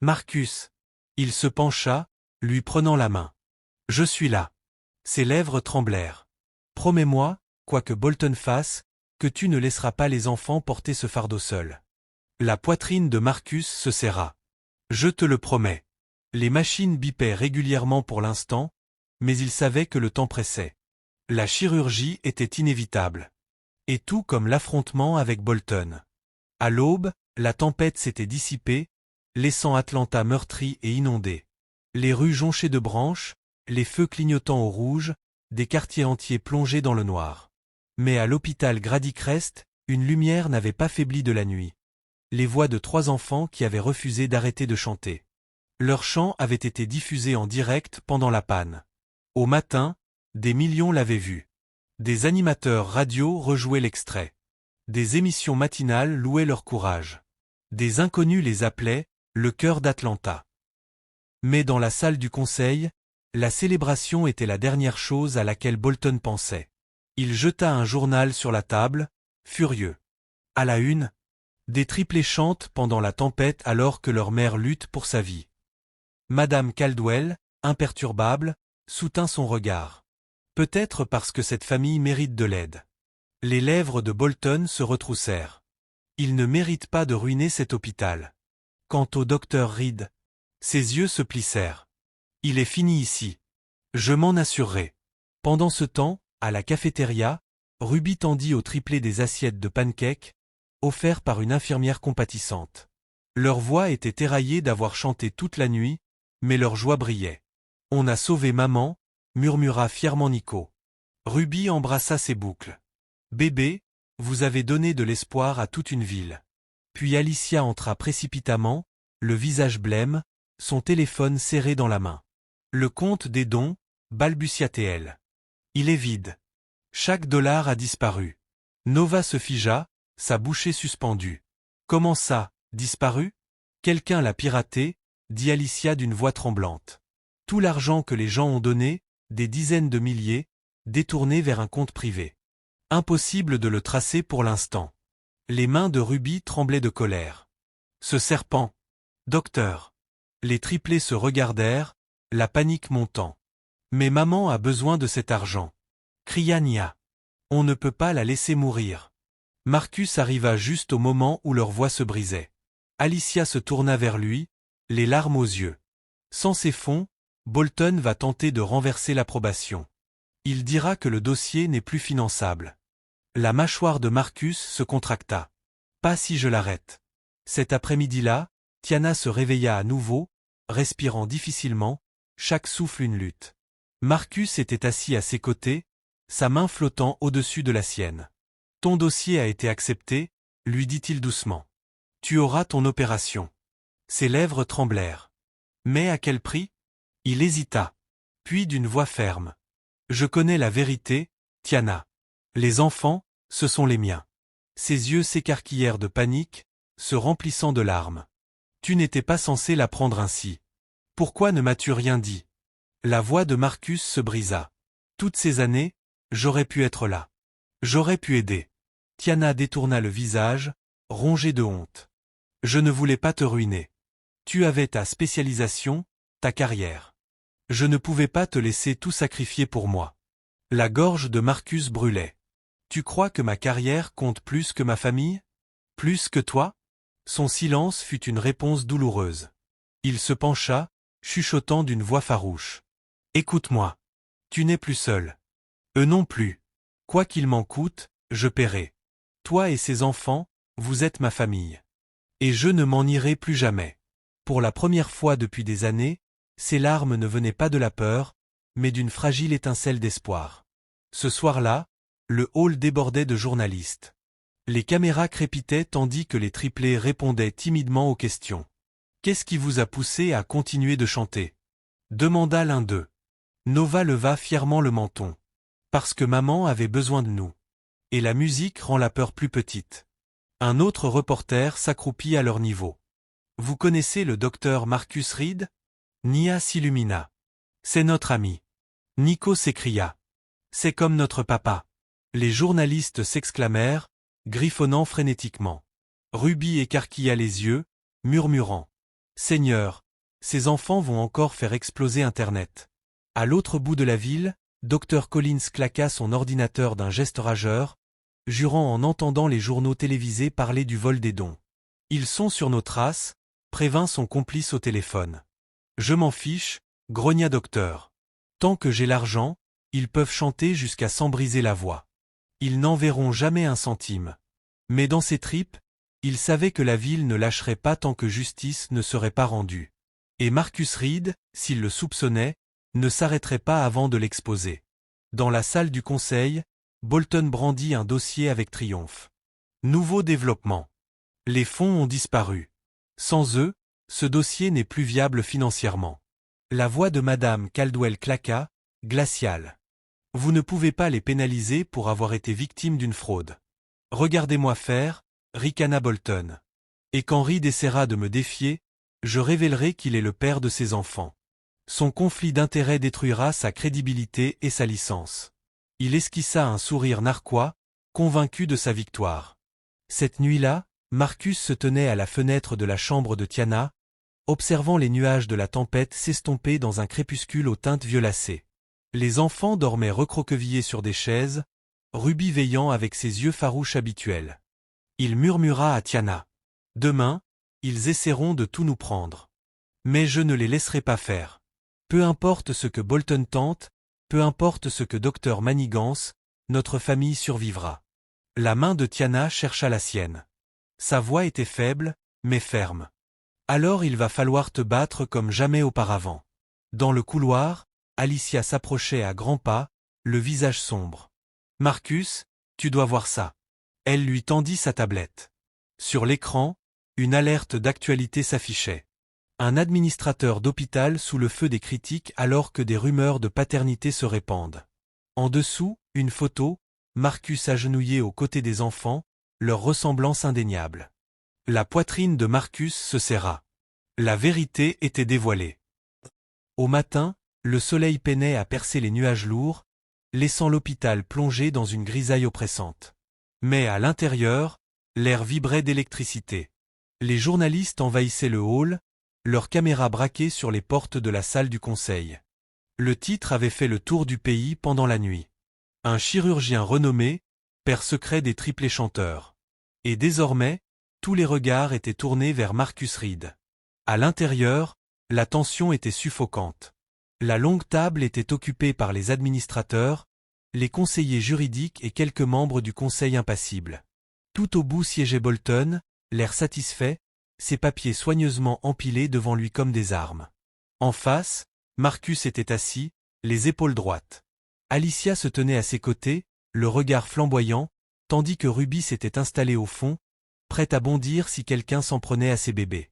Marcus. Il se pencha, lui prenant la main. Je suis là. Ses lèvres tremblèrent. Promets-moi, quoi que Bolton fasse, que tu ne laisseras pas les enfants porter ce fardeau seul. La poitrine de Marcus se serra. Je te le promets. Les machines bipaient régulièrement pour l'instant, mais il savait que le temps pressait. La chirurgie était inévitable. Et tout comme l'affrontement avec Bolton. À l'aube, la tempête s'était dissipée, laissant Atlanta meurtrie et inondée. Les rues jonchées de branches, les feux clignotant au rouge, des quartiers entiers plongés dans le noir. Mais à l'hôpital Grady Crest, une lumière n'avait pas faibli de la nuit. Les voix de 3 enfants qui avaient refusé d'arrêter de chanter. Leur chant avait été diffusé en direct pendant la panne. Au matin, des millions l'avaient vu. Des animateurs radio rejouaient l'extrait. Des émissions matinales louaient leur courage. Des inconnus les appelaient « le cœur d'Atlanta ». Mais dans la salle du conseil, la célébration était la dernière chose à laquelle Bolton pensait. Il jeta un journal sur la table, furieux. À la une, des triplés chantent pendant la tempête alors que leur mère lutte pour sa vie. Madame Caldwell, imperturbable, soutint son regard. Peut-être parce que cette famille mérite de l'aide. Les lèvres de Bolton se retroussèrent. Il ne mérite pas de ruiner cet hôpital. Quant au docteur Reed, ses yeux se plissèrent. Il est fini ici. Je m'en assurerai. Pendant ce temps, à la cafétéria, Ruby tendit au triplé des assiettes de pancakes, offerts par une infirmière compatissante. Leur voix était éraillée d'avoir chanté toute la nuit, mais leur joie brillait. On a sauvé maman, murmura fièrement Nico. Ruby embrassa ses boucles. Bébé, vous avez donné de l'espoir à toute une ville. Puis Alicia entra précipitamment, le visage blême, son téléphone serré dans la main. Le compte des dons, balbutia-t-elle. Il est vide. Chaque dollar a disparu. Nova se figea, sa bouchée suspendue. Comment ça, disparu? Quelqu'un l'a piraté, dit Alicia d'une voix tremblante. Tout l'argent que les gens ont donné, des dizaines de milliers, détourné vers un compte privé. Impossible de le tracer pour l'instant. Les mains de Ruby tremblaient de colère. Ce serpent. Docteur. Les triplés se regardèrent, la panique montant. Mais maman a besoin de cet argent. Cria Nia. On ne peut pas la laisser mourir. Marcus arriva juste au moment où leur voix se brisait. Alicia se tourna vers lui, les larmes aux yeux. Sans ces fonds, Bolton va tenter de renverser l'approbation. Il dira que le dossier n'est plus finançable. La mâchoire de Marcus se contracta. Pas si je l'arrête. Cet après-midi-là, Tiana se réveilla à nouveau, respirant difficilement, chaque souffle une lutte. Marcus était assis à ses côtés, sa main flottant au-dessus de la sienne. Ton dossier a été accepté, lui dit-il doucement. Tu auras ton opération. Ses lèvres tremblèrent. Mais à quel prix? Il hésita. Puis d'une voix ferme. Je connais la vérité, Tiana. Les enfants, ce sont les miens. Ses yeux s'écarquillèrent de panique, se remplissant de larmes. Tu n'étais pas censé la prendre ainsi. Pourquoi ne m'as-tu rien dit? La voix de Marcus se brisa. Toutes ces années, j'aurais pu être là. J'aurais pu aider. Tiana détourna le visage, rongé de honte. Je ne voulais pas te ruiner. Tu avais ta spécialisation, ta carrière. Je ne pouvais pas te laisser tout sacrifier pour moi. La gorge de Marcus brûlait. Tu crois que ma carrière compte plus que ma famille? Plus que toi? Son silence fut une réponse douloureuse. Il se pencha, chuchotant d'une voix farouche. Écoute-moi. Tu n'es plus seul. Eux non plus. Quoi qu'il m'en coûte, je paierai. Toi et ces enfants, vous êtes ma famille. Et je ne m'en irai plus jamais. Pour la première fois depuis des années, ses larmes ne venaient pas de la peur, mais d'une fragile étincelle d'espoir. Ce soir-là, le hall débordait de journalistes. Les caméras crépitaient tandis que les triplés répondaient timidement aux questions. « Qu'est-ce qui vous a poussé à continuer de chanter » demanda l'un d'eux. Nova leva fièrement le menton. « Parce que maman avait besoin de nous. Et la musique rend la peur plus petite. » Un autre reporter s'accroupit à leur niveau. « Vous connaissez le docteur Marcus Reed » Nia s'illumina. « C'est notre ami. » Nico s'écria. « C'est comme notre papa. » Les journalistes s'exclamèrent, griffonnant frénétiquement. Ruby écarquilla les yeux, murmurant. « Seigneur, ces enfants vont encore faire exploser Internet. » À l'autre bout de la ville, Dr Collins claqua son ordinateur d'un geste rageur, jurant en entendant les journaux télévisés parler du vol des dons. « Ils sont sur nos traces », prévint son complice au téléphone. « Je m'en fiche », grogna Docteur. « Tant que j'ai l'argent, ils peuvent chanter jusqu'à s'en briser la voix. Ils n'en verront jamais un centime. » Mais dans ses tripes, il savait que la ville ne lâcherait pas tant que justice ne serait pas rendue. Et Marcus Reed, s'il le soupçonnait, ne s'arrêterait pas avant de l'exposer. Dans la salle du conseil, Bolton brandit un dossier avec triomphe. Nouveau développement. Les fonds ont disparu. Sans eux, ce dossier n'est plus viable financièrement. La voix de Madame Caldwell claqua, glaciale. Vous ne pouvez pas les pénaliser pour avoir été victimes d'une fraude. Regardez-moi faire, ricana Bolton. Et quand Reed essaiera de me défier, je révélerai qu'il est le père de ses enfants. Son conflit d'intérêts détruira sa crédibilité et sa licence. Il esquissa un sourire narquois, convaincu de sa victoire. Cette nuit-là, Marcus se tenait à la fenêtre de la chambre de Tiana, observant les nuages de la tempête s'estomper dans un crépuscule aux teintes violacées. Les enfants dormaient recroquevillés sur des chaises, Ruby veillant avec ses yeux farouches habituels. Il murmura à Tiana. « Demain, ils essaieront de tout nous prendre. Mais je ne les laisserai pas faire. Peu importe ce que Bolton tente, peu importe ce que Dr manigance, notre famille survivra. » La main de Tiana chercha la sienne. Sa voix était faible, mais ferme. « Alors il va falloir te battre comme jamais auparavant. » Dans le couloir, Alicia s'approchait à grands pas, le visage sombre. « Marcus, tu dois voir ça. » Elle lui tendit sa tablette. Sur l'écran, une alerte d'actualité s'affichait. Un administrateur d'hôpital sous le feu des critiques alors que des rumeurs de paternité se répandent. En dessous, une photo, Marcus agenouillé aux côtés des enfants, leur ressemblance indéniable. La poitrine de Marcus se serra. La vérité était dévoilée. Au matin, le soleil peinait à percer les nuages lourds, laissant l'hôpital plongé dans une grisaille oppressante. Mais à l'intérieur, l'air vibrait d'électricité. Les journalistes envahissaient le hall, leurs caméras braquées sur les portes de la salle du conseil. Le titre avait fait le tour du pays pendant la nuit. Un chirurgien renommé, père secret des triplés chanteurs. Et désormais, tous les regards étaient tournés vers Marcus Reed. À l'intérieur, la tension était suffocante. La longue table était occupée par les administrateurs, les conseillers juridiques et quelques membres du conseil impassible. Tout au bout siégeait Bolton, l'air satisfait, ses papiers soigneusement empilés devant lui comme des armes. En face, Marcus était assis, les épaules droites. Alicia se tenait à ses côtés, le regard flamboyant, tandis que Ruby s'était installée au fond, prête à bondir si quelqu'un s'en prenait à ses bébés.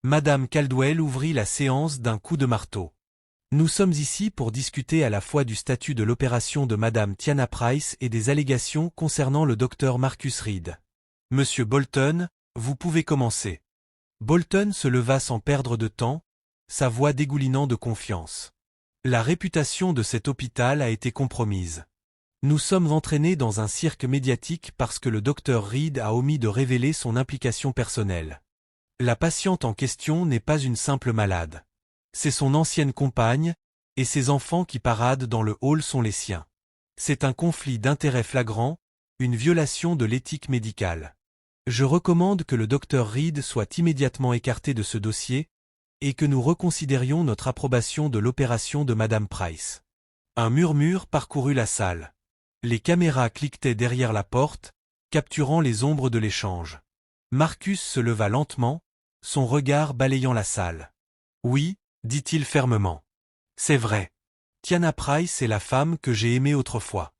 Madame Caldwell ouvrit la séance d'un coup de marteau. Nous sommes ici pour discuter à la fois du statut de l'opération de Madame Tiana Price et des allégations concernant le docteur Marcus Reed. Monsieur Bolton, vous pouvez commencer. Bolton se leva sans perdre de temps, sa voix dégoulinant de confiance. La réputation de cet hôpital a été compromise. Nous sommes entraînés dans un cirque médiatique parce que le docteur Reed a omis de révéler son implication personnelle. La patiente en question n'est pas une simple malade. C'est son ancienne compagne, et ses enfants qui paradent dans le hall sont les siens. C'est un conflit d'intérêts flagrant, une violation de l'éthique médicale. Je recommande que le docteur Reed soit immédiatement écarté de ce dossier, et que nous reconsidérions notre approbation de l'opération de Madame Price. Un murmure parcourut la salle. Les caméras cliquetaient derrière la porte, capturant les ombres de l'échange. Marcus se leva lentement, son regard balayant la salle. « Oui, » dit-il fermement. « C'est vrai. Tiana Price est la femme que j'ai aimée autrefois.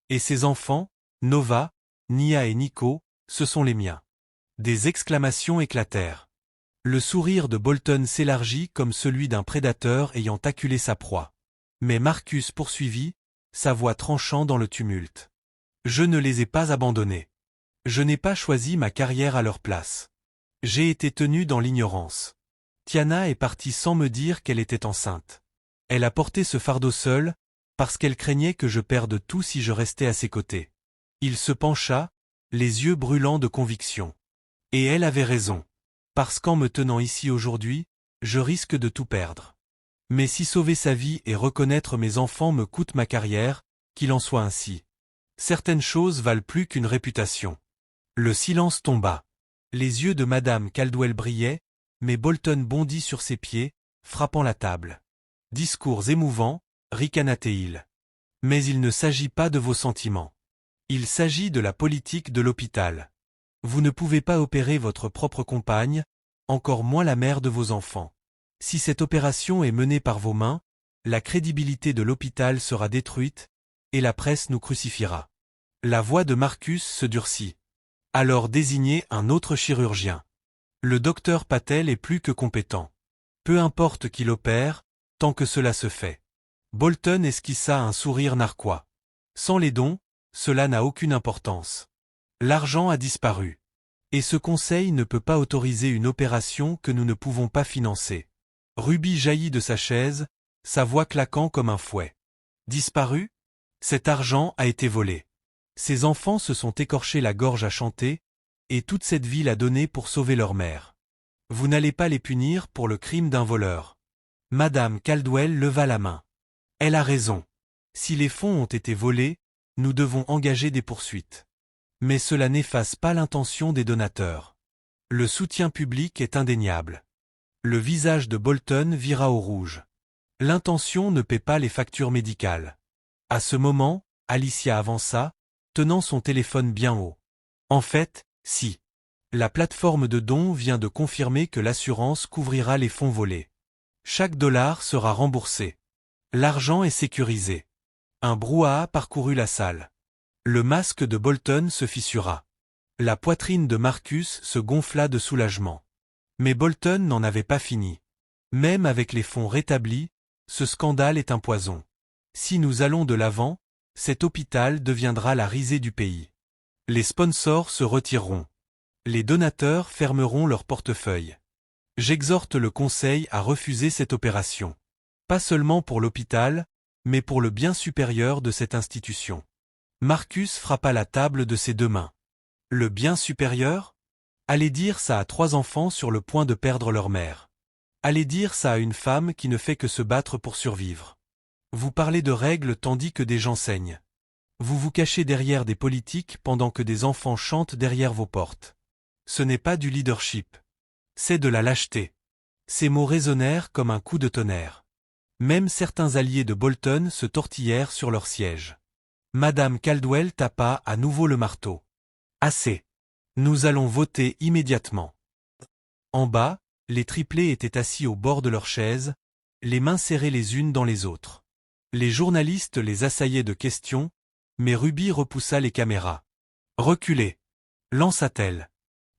Et ses enfants, Nova, Nia et Nico, ce sont les miens. Des exclamations éclatèrent. Le sourire de Bolton s'élargit comme celui d'un prédateur ayant acculé sa proie. Mais Marcus poursuivit, sa voix tranchant dans le tumulte. Je ne les ai pas abandonnés. Je n'ai pas choisi ma carrière à leur place. J'ai été tenu dans l'ignorance. Tiana est partie sans me dire qu'elle était enceinte. Elle a porté ce fardeau seule, parce qu'elle craignait que je perde tout si je restais à ses côtés. Il se pencha, les yeux brûlants de conviction. Et elle avait raison. Parce qu'en me tenant ici aujourd'hui, je risque de tout perdre. Mais si sauver sa vie et reconnaître mes enfants me coûte ma carrière, qu'il en soit ainsi. Certaines choses valent plus qu'une réputation. Le silence tomba. Les yeux de Madame Caldwell brillaient, mais Bolton bondit sur ses pieds, frappant la table. Discours émouvant, ricana-t-il. Mais il ne s'agit pas de vos sentiments. Il s'agit de la politique de l'hôpital. Vous ne pouvez pas opérer votre propre compagne, encore moins la mère de vos enfants. Si cette opération est menée par vos mains, la crédibilité de l'hôpital sera détruite, et la presse nous crucifiera. La voix de Marcus se durcit. Alors désignez un autre chirurgien. Le docteur Patel est plus que compétent. Peu importe qu'il opère, tant que cela se fait. Bolton esquissa un sourire narquois. Sans les dons, cela n'a aucune importance. L'argent a disparu. Et ce conseil ne peut pas autoriser une opération que nous ne pouvons pas financer. Ruby jaillit de sa chaise, sa voix claquant comme un fouet. Disparu? Cet argent a été volé. Ces enfants se sont écorchés la gorge à chanter, et toute cette ville a donné pour sauver leur mère. Vous n'allez pas les punir pour le crime d'un voleur. Madame Caldwell leva la main. Elle a raison. Si les fonds ont été volés, nous devons engager des poursuites. Mais cela n'efface pas l'intention des donateurs. Le soutien public est indéniable. Le visage de Bolton vira au rouge. L'intention ne paie pas les factures médicales. À ce moment, Alicia avança, tenant son téléphone bien haut. En fait, si. La plateforme de dons vient de confirmer que l'assurance couvrira les fonds volés. Chaque dollar sera remboursé. L'argent est sécurisé. Un brouhaha parcourut la salle. Le masque de Bolton se fissura. La poitrine de Marcus se gonfla de soulagement. Mais Bolton n'en avait pas fini. Même avec les fonds rétablis, ce scandale est un poison. Si nous allons de l'avant, cet hôpital deviendra la risée du pays. Les sponsors se retireront. Les donateurs fermeront leur portefeuille. J'exhorte le conseil à refuser cette opération. Pas seulement pour l'hôpital, mais pour le bien supérieur de cette institution. Marcus frappa la table de ses deux mains. Le bien supérieur? Allez dire ça à 3 enfants sur le point de perdre leur mère. Allez dire ça à une femme qui ne fait que se battre pour survivre. Vous parlez de règles tandis que des gens saignent. Vous vous cachez derrière des politiques pendant que des enfants chantent derrière vos portes. Ce n'est pas du leadership. C'est de la lâcheté. Ces mots résonnèrent comme un coup de tonnerre. Même certains alliés de Bolton se tortillèrent sur leur siège. Madame Caldwell tapa à nouveau le marteau. Assez. Nous allons voter immédiatement. En bas, les triplés étaient assis au bord de leurs chaises, les mains serrées les unes dans les autres. Les journalistes les assaillaient de questions, mais Ruby repoussa les caméras. Reculez. Lança-t-elle.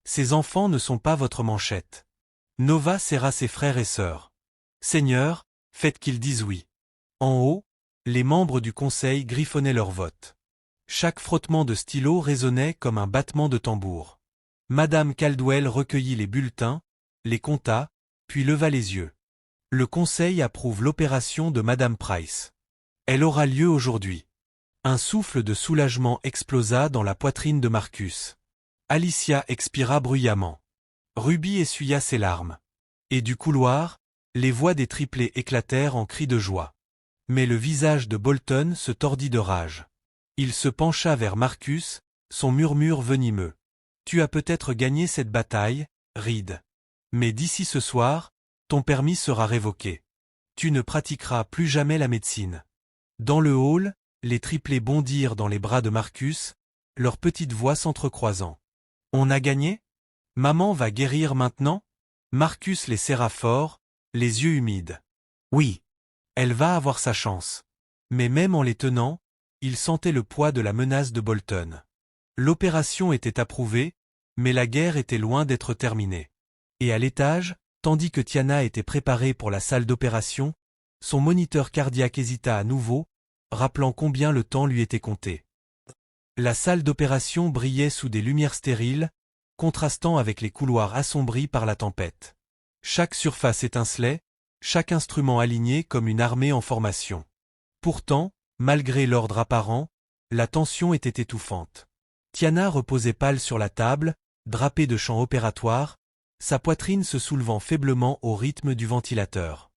Ces enfants ne sont pas votre manchette. Nova serra ses frères et sœurs. Seigneur, faites qu'ils disent oui. En haut, les membres du conseil griffonnaient leur vote. Chaque frottement de stylo résonnait comme un battement de tambour. Madame Caldwell recueillit les bulletins, les compta, puis leva les yeux. Le conseil approuve l'opération de Madame Price. Elle aura lieu aujourd'hui. Un souffle de soulagement explosa dans la poitrine de Marcus. Alicia expira bruyamment. Ruby essuya ses larmes. Et du couloir, les voix des triplés éclatèrent en cris de joie. Mais le visage de Bolton se tordit de rage. Il se pencha vers Marcus, son murmure venimeux. Tu as peut-être gagné cette bataille, Reed. Mais d'ici ce soir, ton permis sera révoqué. Tu ne pratiqueras plus jamais la médecine. Dans le hall, les triplés bondirent dans les bras de Marcus, leurs petites voix s'entrecroisant. On a gagné? Maman va guérir maintenant? Marcus les serra fort, les yeux humides. Oui. Elle va avoir sa chance. Mais même en les tenant, il sentait le poids de la menace de Bolton. L'opération était approuvée, Mais la guerre était loin d'être terminée. Et à l'étage, tandis que Tiana était préparée pour la salle d'opération, son moniteur cardiaque hésita à nouveau, rappelant combien le temps lui était compté. La salle d'opération brillait sous des lumières stériles, contrastant avec les couloirs assombris par la tempête. Chaque surface étincelait, chaque instrument aligné comme une armée en formation. Pourtant, malgré l'ordre apparent, la tension était étouffante. Tiana reposait pâle sur la table, drapée de champs opératoires, sa poitrine se soulevant faiblement au rythme du ventilateur.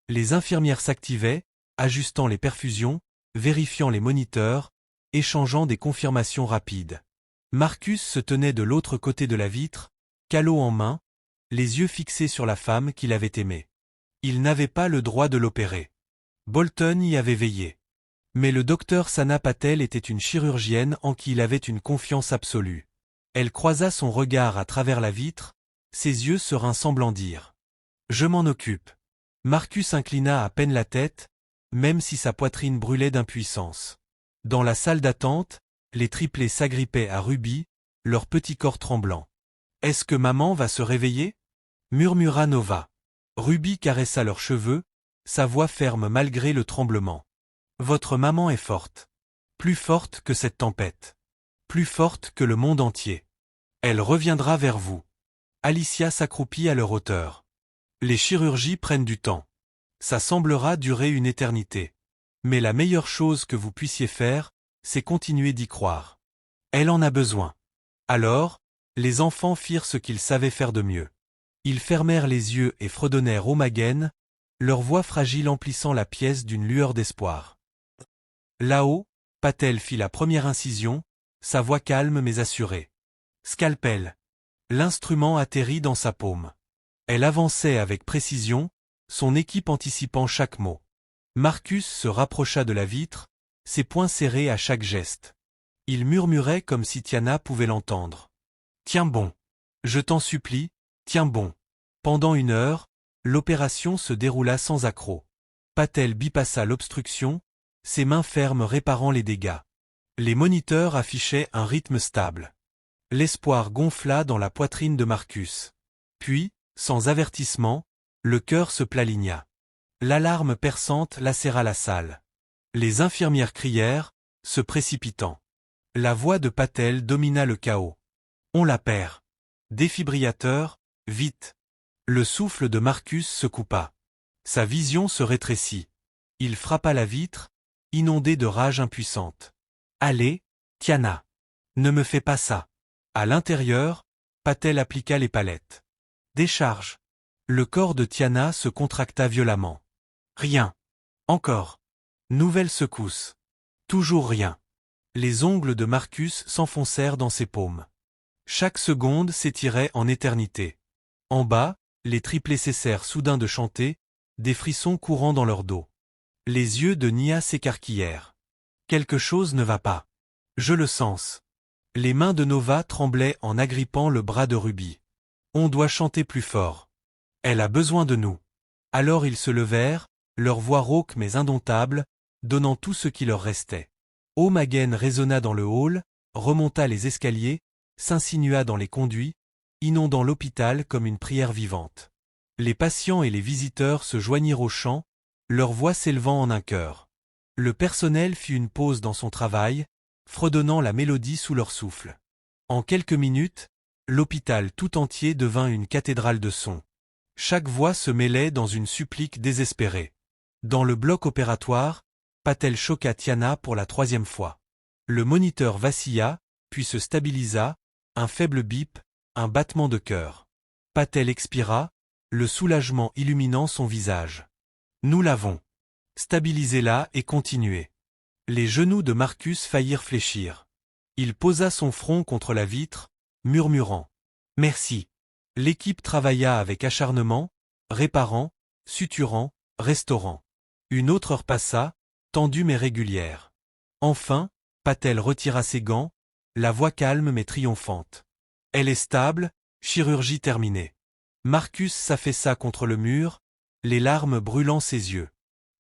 Les infirmières s'activaient, ajustant les perfusions, vérifiant les moniteurs, échangeant des confirmations rapides. Marcus se tenait de l'autre côté de la vitre, calot en main, les yeux fixés sur la femme qu'il avait aimée. Il n'avait pas le droit de l'opérer. Bolton y avait veillé. Mais le docteur Sana Patel était une chirurgienne en qui il avait une confiance absolue. Elle croisa son regard à travers la vitre, ses yeux sereins semblant dire « Je m'en occupe ». Marcus inclina à peine la tête, même si sa poitrine brûlait d'impuissance. Dans la salle d'attente, les triplés s'agrippaient à Ruby, leur petit corps tremblant. « Est-ce que maman va se réveiller ?» murmura Nova. Ruby caressa leurs cheveux, sa voix ferme malgré le tremblement. « Votre maman est forte. Plus forte que cette tempête. Plus forte que le monde entier. Elle reviendra vers vous. » Alicia s'accroupit à leur hauteur. « Les chirurgies prennent du temps. Ça semblera durer une éternité. Mais la meilleure chose que vous puissiez faire, c'est continuer d'y croire. Elle en a besoin. » Alors, les enfants firent ce qu'ils savaient faire de mieux. Ils fermèrent les yeux et fredonnèrent Omagen, leur voix fragile emplissant la pièce d'une lueur d'espoir. Là-haut, Patel fit la première incision, sa voix calme mais assurée. Scalpel. L'instrument atterrit dans sa paume. Elle avançait avec précision, son équipe anticipant chaque mot. Marcus se rapprocha de la vitre, ses poings serrés à chaque geste. Il murmurait comme si Tiana pouvait l'entendre. « Tiens bon. Je t'en supplie, tiens bon. » Pendant 1 heure, l'opération se déroula sans accroc. Patel bypassa l'obstruction, ses mains fermes réparant les dégâts. Les moniteurs affichaient un rythme stable. L'espoir gonfla dans la poitrine de Marcus. Puis, sans avertissement, le cœur se plaligna. L'alarme perçante lacéra la salle. Les infirmières crièrent, se précipitant. La voix de Patel domina le chaos. « On la perd. Défibrillateur, vite !» Le souffle de Marcus se coupa. Sa vision se rétrécit. Il frappa la vitre, inondé de rage impuissante. « Allez, Tiana. Ne me fais pas ça. » À l'intérieur, Patel appliqua les palettes. « Décharge. » Le corps de Tiana se contracta violemment. « Rien. Encore. » Nouvelle secousse. Toujours rien. Les ongles de Marcus s'enfoncèrent dans ses paumes. Chaque seconde s'étirait en éternité. En bas, les triplés cessèrent soudain de chanter, des frissons courant dans leur dos. Les yeux de Nia s'écarquillèrent. Quelque chose ne va pas. Je le sens. Les mains de Nova tremblaient en agrippant le bras de Ruby. On doit chanter plus fort. Elle a besoin de nous. Alors ils se levèrent, leur voix rauque mais indomptable, donnant tout ce qui leur restait. Omagen résonna dans le hall, remonta les escaliers, s'insinua dans les conduits, inondant l'hôpital comme une prière vivante. Les patients et les visiteurs se joignirent au chant, leurs voix s'élevant en un chœur. Le personnel fit une pause dans son travail, fredonnant la mélodie sous leur souffle. En quelques minutes, l'hôpital tout entier devint une cathédrale de sons. Chaque voix se mêlait dans une supplique désespérée. Dans le bloc opératoire, Patel choqua Tiana pour la 3e fois. Le moniteur vacilla, puis se stabilisa, un faible bip, un battement de cœur. Patel expira, le soulagement illuminant son visage. Nous l'avons. Stabilisez-la et continuez. Les genoux de Marcus faillirent fléchir. Il posa son front contre la vitre, murmurant « Merci ». L'équipe travailla avec acharnement, réparant, suturant, restaurant. 1 autre heure passa, tendue mais régulière. Enfin, Patel retira ses gants, la voix calme mais triomphante. Elle est stable, chirurgie terminée. Marcus s'affaissa contre le mur, les larmes brûlant ses yeux.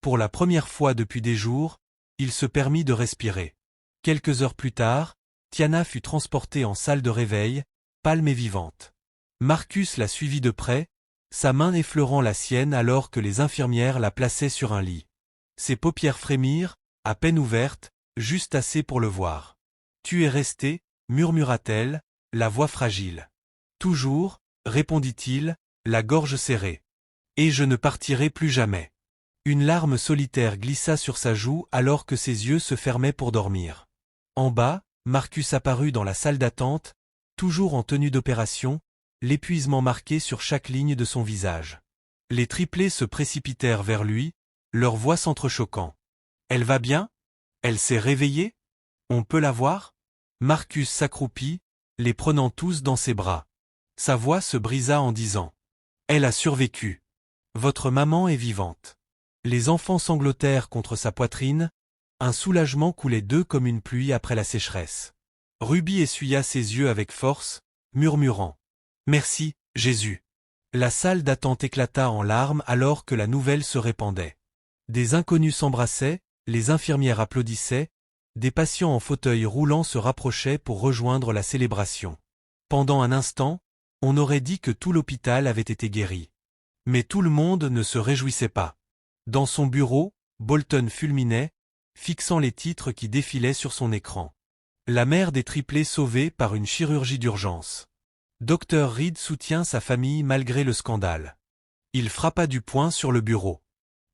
Pour la première fois depuis des jours, il se permit de respirer. Quelques heures plus tard, Tiana fut transportée en salle de réveil, pâle et vivante. Marcus la suivit de près, sa main effleurant la sienne alors que les infirmières la plaçaient sur un lit. Ses paupières frémirent, à peine ouvertes, juste assez pour le voir. « Tu es resté » murmura-t-elle, la voix fragile. « Toujours » répondit-il, la gorge serrée. « Et je ne partirai plus jamais. » Une larme solitaire glissa sur sa joue alors que ses yeux se fermaient pour dormir. En bas, Marcus apparut dans la salle d'attente, toujours en tenue d'opération, l'épuisement marqué sur chaque ligne de son visage. Les triplés se précipitèrent vers lui, leurs voix s'entrechoquant. « Elle va bien ? Elle s'est réveillée ? On peut la voir ?» Marcus s'accroupit, les prenant tous dans ses bras. Sa voix se brisa en disant « Elle a survécu. Votre maman est vivante. » Les enfants sanglotèrent contre sa poitrine, un soulagement coulait d'eux comme une pluie après la sécheresse. Ruby essuya ses yeux avec force, murmurant « Merci, Jésus !» La salle d'attente éclata en larmes alors que la nouvelle se répandait. Des inconnus s'embrassaient, les infirmières applaudissaient, des patients en fauteuil roulant se rapprochaient pour rejoindre la célébration. Pendant un instant, on aurait dit que tout l'hôpital avait été guéri. Mais tout le monde ne se réjouissait pas. Dans son bureau, Bolton fulminait, fixant les titres qui défilaient sur son écran. La mère des triplés sauvée par une chirurgie d'urgence. Dr Reed soutient sa famille malgré le scandale. Il frappa du poing sur le bureau.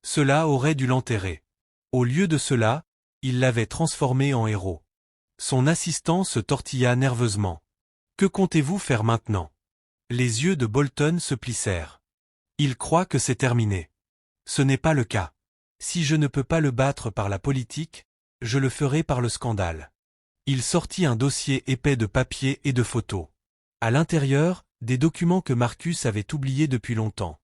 Cela aurait dû l'enterrer. Au lieu de cela, il l'avait transformé en héros. Son assistant se tortilla nerveusement. « Que comptez-vous faire maintenant ?» Les yeux de Bolton se plissèrent. Il croit que c'est terminé. Ce n'est pas le cas. Si je ne peux pas le battre par la politique, je le ferai par le scandale. Il sortit un dossier épais de papiers et de photos. À l'intérieur, des documents que Marcus avait oubliés depuis longtemps.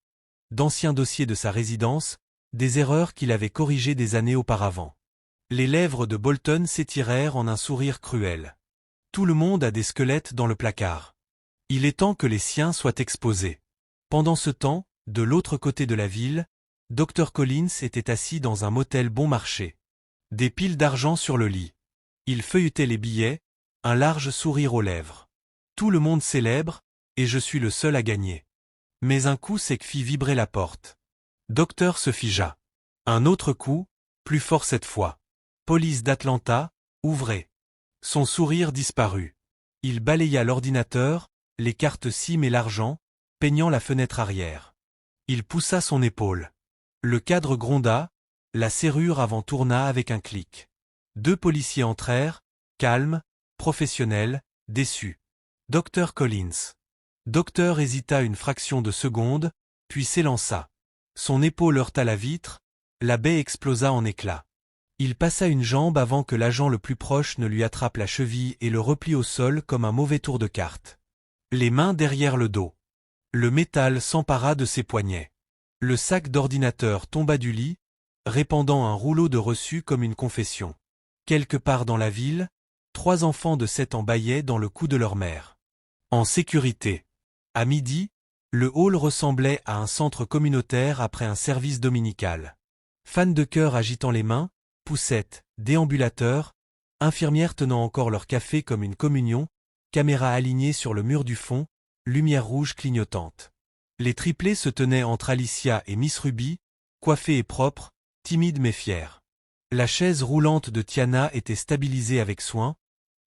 D'anciens dossiers de sa résidence, des erreurs qu'il avait corrigées des années auparavant. Les lèvres de Bolton s'étirèrent en un sourire cruel. Tout le monde a des squelettes dans le placard. Il est temps que les siens soient exposés. Pendant ce temps, de l'autre côté de la ville, Dr Collins était assis dans un motel bon marché. Des piles d'argent sur le lit. Il feuilletait les billets, un large sourire aux lèvres. Tout le monde célèbre, et je suis le seul à gagner. Mais un coup sec fit vibrer la porte. Docteur se figea. Un autre coup, plus fort cette fois. Police d'Atlanta, ouvrez. Son sourire disparut. Il balaya l'ordinateur, les cartes SIM et l'argent, peignant la fenêtre arrière. Il poussa son épaule. Le cadre gronda, la serrure avant tourna avec un clic. 2 policiers entrèrent, calmes, professionnels, déçus. Dr Collins. Docteur hésita une fraction de seconde, puis s'élança. Son épaule heurta la vitre, la baie explosa en éclats. Il passa une jambe avant que l'agent le plus proche ne lui attrape la cheville et le replie au sol comme un mauvais tour de cartes. Les mains derrière le dos. Le métal s'empara de ses poignets. Le sac d'ordinateur tomba du lit, répandant un rouleau de reçus comme une confession. Quelque part dans la ville, 3 enfants de 7 ans bâillaient dans le cou de leur mère. En sécurité. À midi, le hall ressemblait à un centre communautaire après un service dominical. Fans de chœur agitant les mains, poussettes, déambulateurs, infirmières tenant encore leur café comme une communion, caméras alignées sur le mur du fond, lumière rouge clignotante. Les triplés se tenaient entre Alicia et Miss Ruby, coiffés et propres, timides mais fiers. La chaise roulante de Tiana était stabilisée avec soin,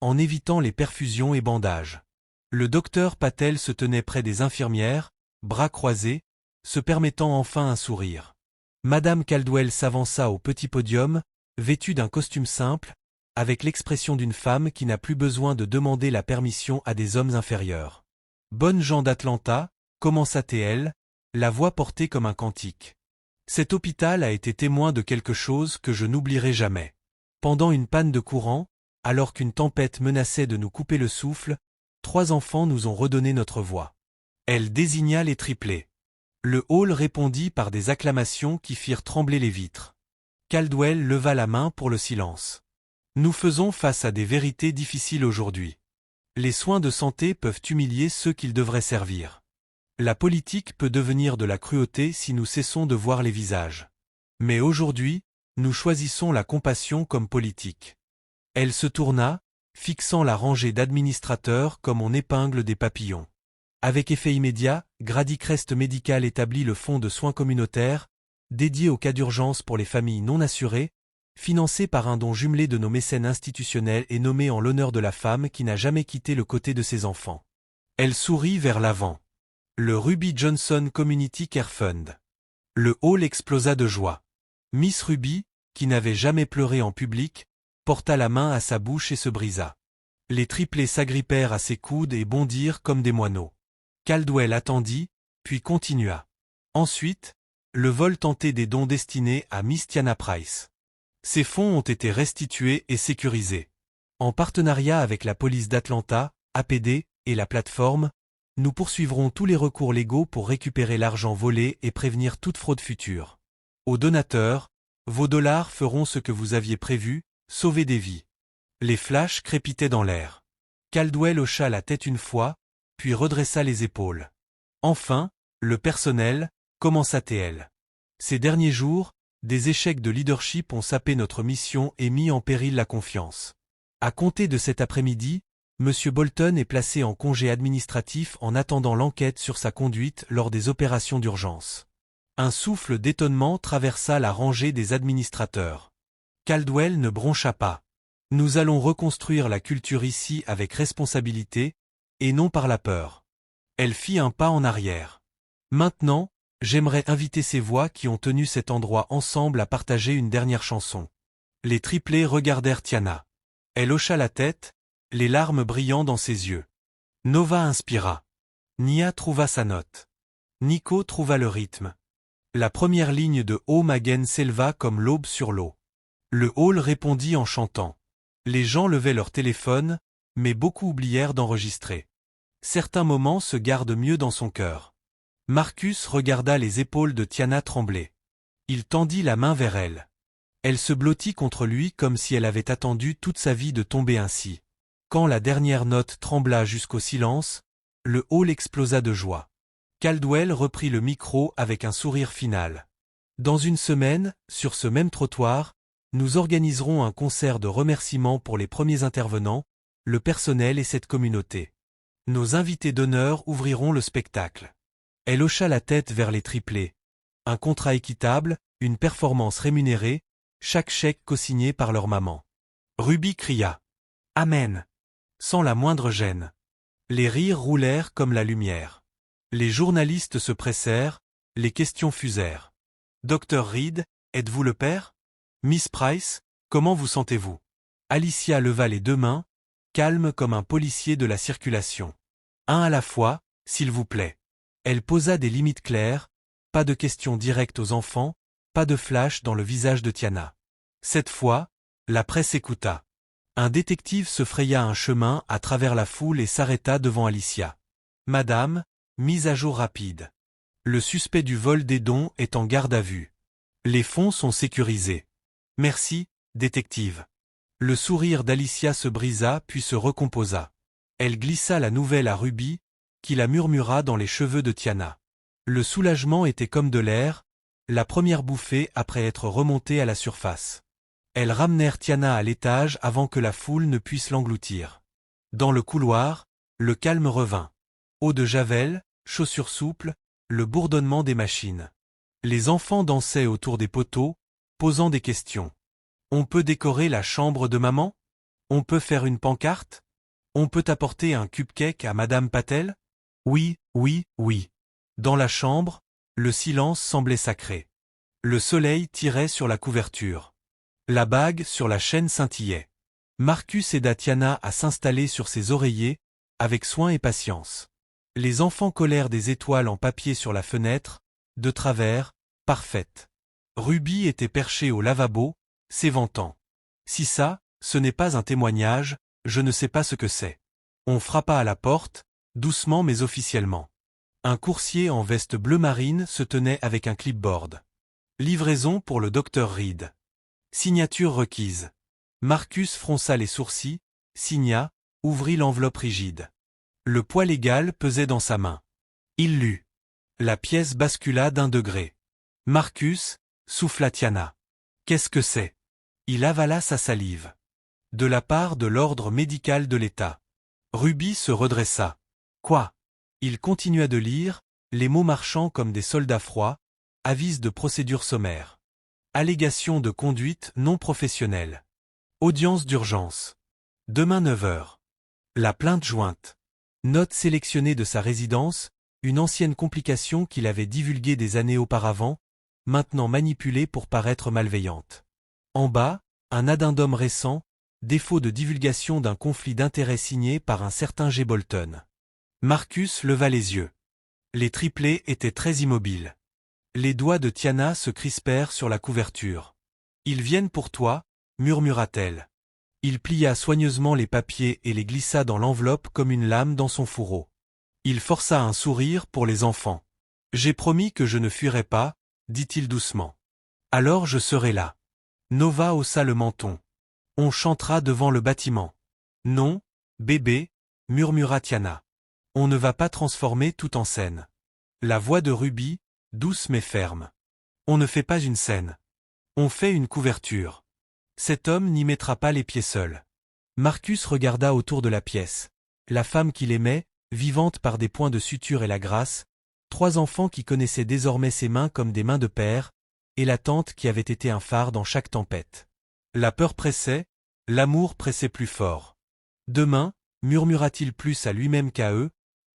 en évitant les perfusions et bandages. Le docteur Patel se tenait près des infirmières, bras croisés, se permettant enfin un sourire. Madame Caldwell s'avança au petit podium, vêtue d'un costume simple, avec l'expression d'une femme qui n'a plus besoin de demander la permission à des hommes inférieurs. Bonnes gens d'Atlanta, commença-t-elle, la voix portée comme un cantique. Cet hôpital a été témoin de quelque chose que je n'oublierai jamais. Pendant une panne de courant, alors qu'une tempête menaçait de nous couper le souffle, 3 enfants nous ont redonné notre voix. Elle désigna les triplés. Le hall répondit par des acclamations qui firent trembler les vitres. Caldwell leva la main pour le silence. Nous faisons face à des vérités difficiles aujourd'hui. Les soins de santé peuvent humilier ceux qu'ils devraient servir. La politique peut devenir de la cruauté si nous cessons de voir les visages. Mais aujourd'hui, nous choisissons la compassion comme politique. Elle se tourna, fixant la rangée d'administrateurs comme on épingle des papillons. Avec effet immédiat, Grady Crest Medical établit le fonds de soins communautaires, dédié aux cas d'urgence pour les familles non assurées, financé par un don jumelé de nos mécènes institutionnels et nommé en l'honneur de la femme qui n'a jamais quitté le côté de ses enfants. Elle sourit vers l'avant. Le Ruby Johnson Community Care Fund. Le hall explosa de joie. Miss Ruby, qui n'avait jamais pleuré en public, porta la main à sa bouche et se brisa. Les triplés s'agrippèrent à ses coudes et bondirent comme des moineaux. Caldwell attendit, puis continua. Ensuite, le vol tenté des dons destinés à Miss Tiana Price. Ces fonds ont été restitués et sécurisés. En partenariat avec la police d'Atlanta, APD, et la plateforme, nous poursuivrons tous les recours légaux pour récupérer l'argent volé et prévenir toute fraude future. Aux donateurs, vos dollars feront ce que vous aviez prévu, sauver des vies. Les flashs crépitaient dans l'air. Caldwell hocha la tête une fois, puis redressa les épaules. Enfin, le personnel, commença-t-elle. Ces derniers jours, des échecs de leadership ont sapé notre mission et mis en péril la confiance. À compter de cet après-midi, M. Bolton est placé en congé administratif en attendant l'enquête sur sa conduite lors des opérations d'urgence. Un souffle d'étonnement traversa la rangée des administrateurs. Caldwell ne broncha pas. Nous allons reconstruire la culture ici avec responsabilité, et non par la peur. Elle fit un pas en arrière. Maintenant, j'aimerais inviter ces voix qui ont tenu cet endroit ensemble à partager une dernière chanson. Les triplés regardèrent Tiana. Elle hocha la tête, les larmes brillant dans ses yeux. Nova inspira. Nia trouva sa note. Nico trouva le rythme. La première ligne de Home Again s'éleva comme l'aube sur l'eau. Le hall répondit en chantant. Les gens levaient leur téléphone, mais beaucoup oublièrent d'enregistrer. Certains moments se gardent mieux dans son cœur. Marcus regarda les épaules de Tiana trembler. Il tendit la main vers elle. Elle se blottit contre lui comme si elle avait attendu toute sa vie de tomber ainsi. Quand la dernière note trembla jusqu'au silence, le hall explosa de joie. Caldwell reprit le micro avec un sourire final. Dans une semaine, sur ce même trottoir, nous organiserons un concert de remerciements pour les premiers intervenants, le personnel et cette communauté. Nos invités d'honneur ouvriront le spectacle. Elle hocha la tête vers les triplés. Un contrat équitable, une performance rémunérée, chaque chèque cosigné par leur maman. Ruby cria. Amen. Sans la moindre gêne. Les rires roulèrent comme la lumière. Les journalistes se pressèrent, les questions fusèrent. Dr. Reed, êtes-vous le père? Miss Price, comment vous sentez-vous? Alicia leva les deux mains, calme comme un policier de la circulation. Un à la fois, s'il vous plaît. Elle posa des limites claires, pas de questions directes aux enfants, pas de flash dans le visage de Tiana. Cette fois, la presse écouta. Un détective se fraya un chemin à travers la foule et s'arrêta devant Alicia. Madame, mise à jour rapide. Le suspect du vol des dons est en garde à vue. Les fonds sont sécurisés. Merci, détective. Le sourire d'Alicia se brisa puis se recomposa. Elle glissa la nouvelle à Ruby, qui la murmura dans les cheveux de Tiana. Le soulagement était comme de l'air, la première bouffée après être remontée à la surface. Elles ramenèrent Tiana à l'étage avant que la foule ne puisse l'engloutir. Dans le couloir, le calme revint. Eau de javel, chaussures souples, le bourdonnement des machines. Les enfants dansaient autour des poteaux, posant des questions. On peut décorer la chambre de maman? On peut faire une pancarte? On peut apporter un cupcake à Madame Patel? Oui, oui, oui. Dans la chambre, le silence semblait sacré. Le soleil tirait sur la couverture. La bague sur la chaîne scintillait. Marcus aida Tiana à s'installer sur ses oreillers, avec soin et patience. Les enfants collèrent des étoiles en papier sur la fenêtre, de travers, parfaites. Ruby était perchée au lavabo, s'éventant. Si ça, ce n'est pas un témoignage, je ne sais pas ce que c'est. On frappa à la porte, doucement mais officiellement. Un coursier en veste bleu marine se tenait avec un clipboard. Livraison pour le Dr. Reed. Signature requise. Marcus fronça les sourcils, signa, ouvrit l'enveloppe rigide. Le poids légal pesait dans sa main. Il lut. La pièce bascula d'1 degré. Marcus, souffla Tiana. Qu'est-ce que c'est? Il avala sa salive. De la part de l'ordre médical de l'État. Ruby se redressa. Quoi? Il continua de lire, les mots marchant comme des soldats froids, avis de procédure sommaire. Allégation de conduite non professionnelle. Audience d'urgence. Demain 9 heures. La plainte jointe. Note sélectionnée de sa résidence, une ancienne complication qu'il avait divulguée des années auparavant, maintenant manipulée pour paraître malveillante. En bas, un addendum récent, défaut de divulgation d'un conflit d'intérêts signé par un certain G. Bolton. Marcus leva les yeux. Les triplés étaient très immobiles. Les doigts de Tiana se crispèrent sur la couverture. « Ils viennent pour toi », murmura-t-elle. Il plia soigneusement les papiers et les glissa dans l'enveloppe comme une lame dans son fourreau. Il força un sourire pour les enfants. « J'ai promis que je ne fuirais pas », dit-il doucement. « Alors je serai là. » Nova haussa le menton. « On chantera devant le bâtiment. »« Non, bébé, » murmura Tiana. « On ne va pas transformer tout en scène. » La voix de Ruby, douce mais ferme. « On ne fait pas une scène. On fait une couverture. Cet homme n'y mettra pas les pieds seul. » Marcus regarda autour de la pièce. La femme qu'il aimait, vivante par des points de suture et la grâce, 3 enfants qui connaissaient désormais ses mains comme des mains de père, et la tante qui avait été un phare dans chaque tempête. La peur pressait, l'amour pressait plus fort. « Demain, murmura-t-il plus à lui-même qu'à eux,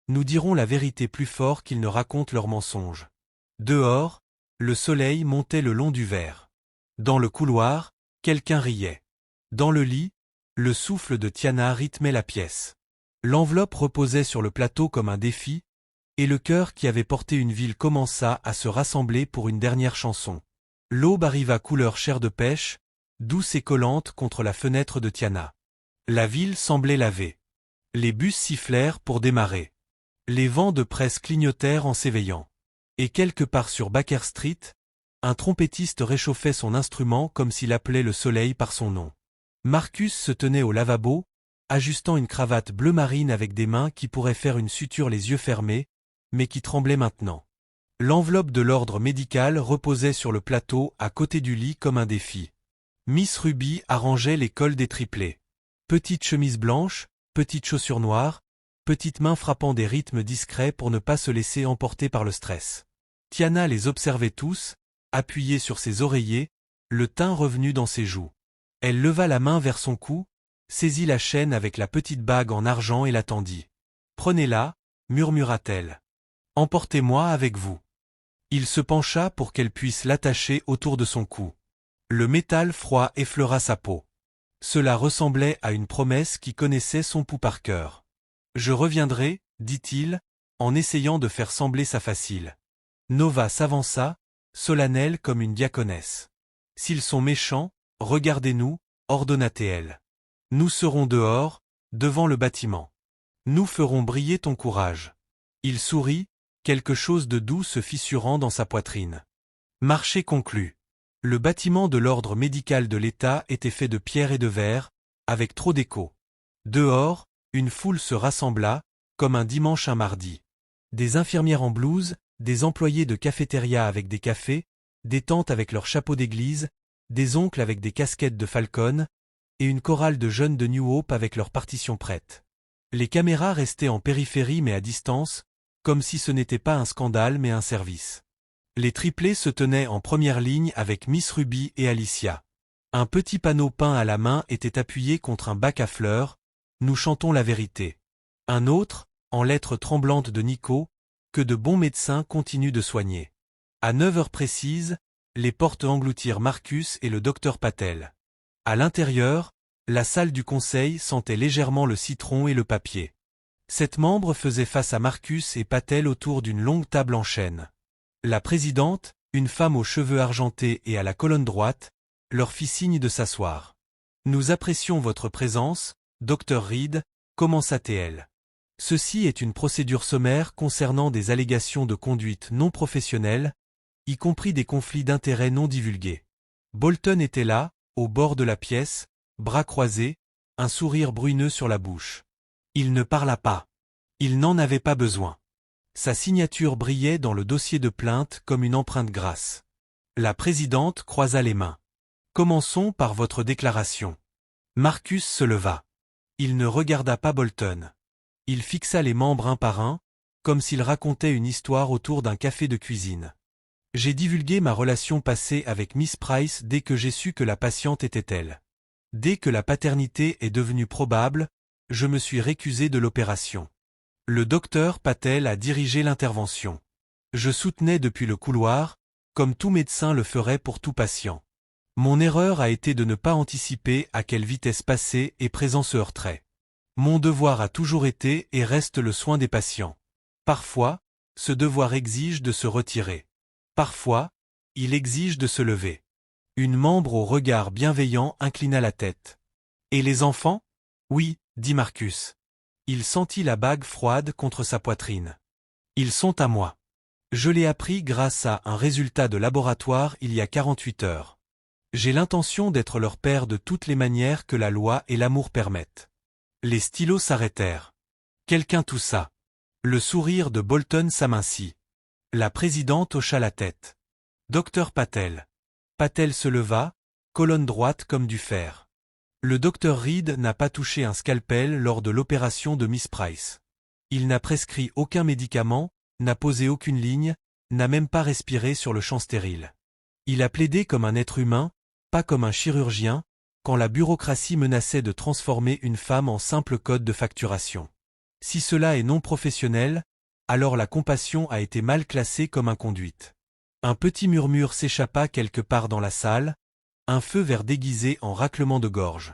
nous dirons la vérité plus fort qu'ils ne racontent leurs mensonges. » Dehors, le soleil montait le long du verre. Dans le couloir, quelqu'un riait. Dans le lit, le souffle de Tiana rythmait la pièce. L'enveloppe reposait sur le plateau comme un défi, et le cœur qui avait porté une ville commença à se rassembler pour une dernière chanson. L'aube arriva couleur chair de pêche, douce et collante contre la fenêtre de Tiana. La ville semblait lavée. Les bus sifflèrent pour démarrer. Les vents de presse clignotèrent en s'éveillant. Et quelque part sur Baker Street, un trompettiste réchauffait son instrument comme s'il appelait le soleil par son nom. Marcus se tenait au lavabo, ajustant une cravate bleu marine avec des mains qui pourraient faire une suture les yeux fermés, mais qui tremblaient maintenant. L'enveloppe de l'ordre médical reposait sur le plateau à côté du lit comme un défi. Miss Ruby arrangeait les cols des triplés. Petite chemise blanche, petites chaussures noires, petites mains frappant des rythmes discrets pour ne pas se laisser emporter par le stress. Tiana les observait tous, appuyée sur ses oreillers, le teint revenu dans ses joues. Elle leva la main vers son cou, saisit la chaîne avec la petite bague en argent et la tendit. « Prenez-la » murmura-t-elle. « Emportez-moi avec vous. » Il se pencha pour qu'elle puisse l'attacher autour de son cou. Le métal froid effleura sa peau. Cela ressemblait à une promesse qui connaissait son pouls par cœur. « Je reviendrai, » dit-il, en essayant de faire sembler ça facile. Nova s'avança, solennelle comme une diaconesse. « S'ils sont méchants, regardez-nous, » ordonna-t-elle. « Nous serons dehors, devant le bâtiment. Nous ferons briller ton courage. » Il sourit, quelque chose de doux se fissurant dans sa poitrine. Marché conclu. Le bâtiment de l'ordre médical de l'État était fait de pierre et de verre, avec trop d'écho. Dehors, une foule se rassembla, comme un dimanche un mardi. Des infirmières en blouse, des employés de cafétéria avec des cafés, des tantes avec leurs chapeaux d'église, des oncles avec des casquettes de Falcon, et une chorale de jeunes de New Hope avec leurs partitions prêtes. Les caméras restaient en périphérie mais à distance, comme si ce n'était pas un scandale mais un service. Les triplés se tenaient en première ligne avec Miss Ruby et Alicia. Un petit panneau peint à la main était appuyé contre un bac à fleurs, « Nous chantons la vérité ». Un autre, en lettres tremblantes de Nico, « Que de bons médecins continuent de soigner ». À 9 heures précises, les portes engloutirent Marcus et le docteur Patel. À l'intérieur, la salle du conseil sentait légèrement le citron et le papier. 7 membres faisaient face à Marcus et Patel autour d'une longue table en chêne. La présidente, une femme aux cheveux argentés et à la colonne droite, leur fit signe de s'asseoir. « Nous apprécions votre présence, docteur Reed », commença-t-elle. « Ceci est une procédure sommaire concernant des allégations de conduite non professionnelle, y compris des conflits d'intérêts non divulgués. » Bolton était là, au bord de la pièce, bras croisés, un sourire bruneux sur la bouche. Il ne parla pas. Il n'en avait pas besoin. Sa signature brillait dans le dossier de plainte comme une empreinte grasse. La présidente croisa les mains. « Commençons par votre déclaration. » Marcus se leva. Il ne regarda pas Bolton. Il fixa les membres un par un, comme s'il racontait une histoire autour d'un café de cuisine. J'ai divulgué ma relation passée avec Miss Price dès que j'ai su que la patiente était elle. Dès que la paternité est devenue probable, je me suis récusé de l'opération. Le docteur Patel a dirigé l'intervention. Je soutenais depuis le couloir, comme tout médecin le ferait pour tout patient. Mon erreur a été de ne pas anticiper à quelle vitesse passé et présent se heurterait. Mon devoir a toujours été et reste le soin des patients. Parfois, ce devoir exige de se retirer. Parfois, il exige de se lever. Une membre au regard bienveillant inclina la tête. Et les enfants? Oui, dit Marcus. Il sentit la bague froide contre sa poitrine. Ils sont à moi. Je l'ai appris grâce à un résultat de laboratoire il y a 48 heures. J'ai l'intention d'être leur père de toutes les manières que la loi et l'amour permettent. Les stylos s'arrêtèrent. Quelqu'un toussa. Le sourire de Bolton s'amincit. La présidente hocha la tête. Docteur Patel. Patel se leva, colonne droite comme du fer. Le docteur Reed n'a pas touché un scalpel lors de l'opération de Miss Price. Il n'a prescrit aucun médicament, n'a posé aucune ligne, n'a même pas respiré sur le champ stérile. Il a plaidé comme un être humain, pas comme un chirurgien, quand la bureaucratie menaçait de transformer une femme en simple code de facturation. Si cela est non professionnel, alors la compassion a été mal classée comme inconduite. Un petit murmure s'échappa quelque part dans la salle, un feu vert déguisé en raclement de gorge.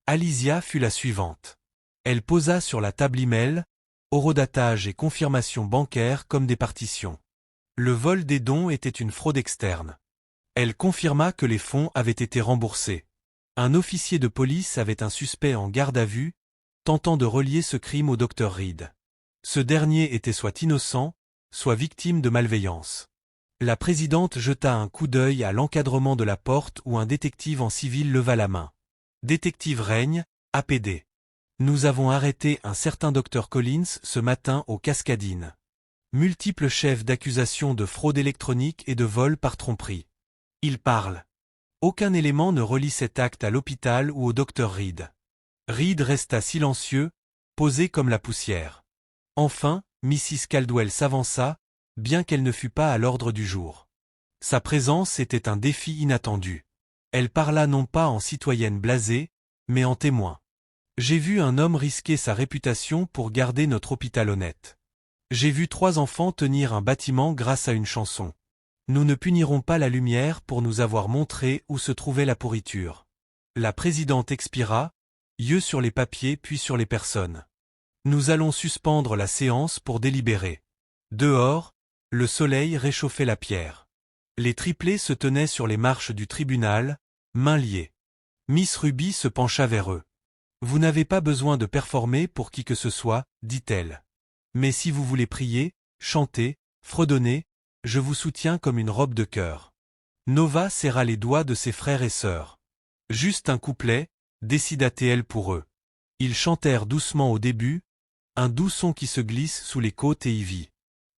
Alicia fut la suivante. Elle posa sur la table email, horodatage et confirmation bancaire comme des partitions. Le vol des dons était une fraude externe. Elle confirma que les fonds avaient été remboursés. Un officier de police avait un suspect en garde à vue, tentant de relier ce crime au docteur Reed. Ce dernier était soit innocent, soit victime de malveillance. La présidente jeta un coup d'œil à l'encadrement de la porte où un détective en civil leva la main. Détective Règne, APD. Nous avons arrêté un certain docteur Collins ce matin aux Cascadines. Multiples chefs d'accusation de fraude électronique et de vol par tromperie. Il parle. Aucun élément ne relie cet acte à l'hôpital ou au docteur Reed. Reed resta silencieux, posé comme la poussière. Enfin, Mrs. Caldwell s'avança, bien qu'elle ne fût pas à l'ordre du jour. Sa présence était un défi inattendu. Elle parla non pas en citoyenne blasée, mais en témoin. J'ai vu un homme risquer sa réputation pour garder notre hôpital honnête. J'ai vu 3 enfants tenir un bâtiment grâce à une chanson. Nous ne punirons pas la lumière pour nous avoir montré où se trouvait la pourriture. La présidente expira, yeux sur les papiers puis sur les personnes. Nous allons suspendre la séance pour délibérer. Dehors, le soleil réchauffait la pierre. Les triplés se tenaient sur les marches du tribunal, mains liées. Miss Ruby se pencha vers eux. Vous n'avez pas besoin de performer pour qui que ce soit, dit-elle. Mais si vous voulez prier, chanter, fredonner, je vous soutiens comme une robe de cœur. Nova serra les doigts de ses frères et sœurs. Juste un couplet, décida-t-elle pour eux. Ils chantèrent doucement au début, un doux son qui se glisse sous les côtes et y vit.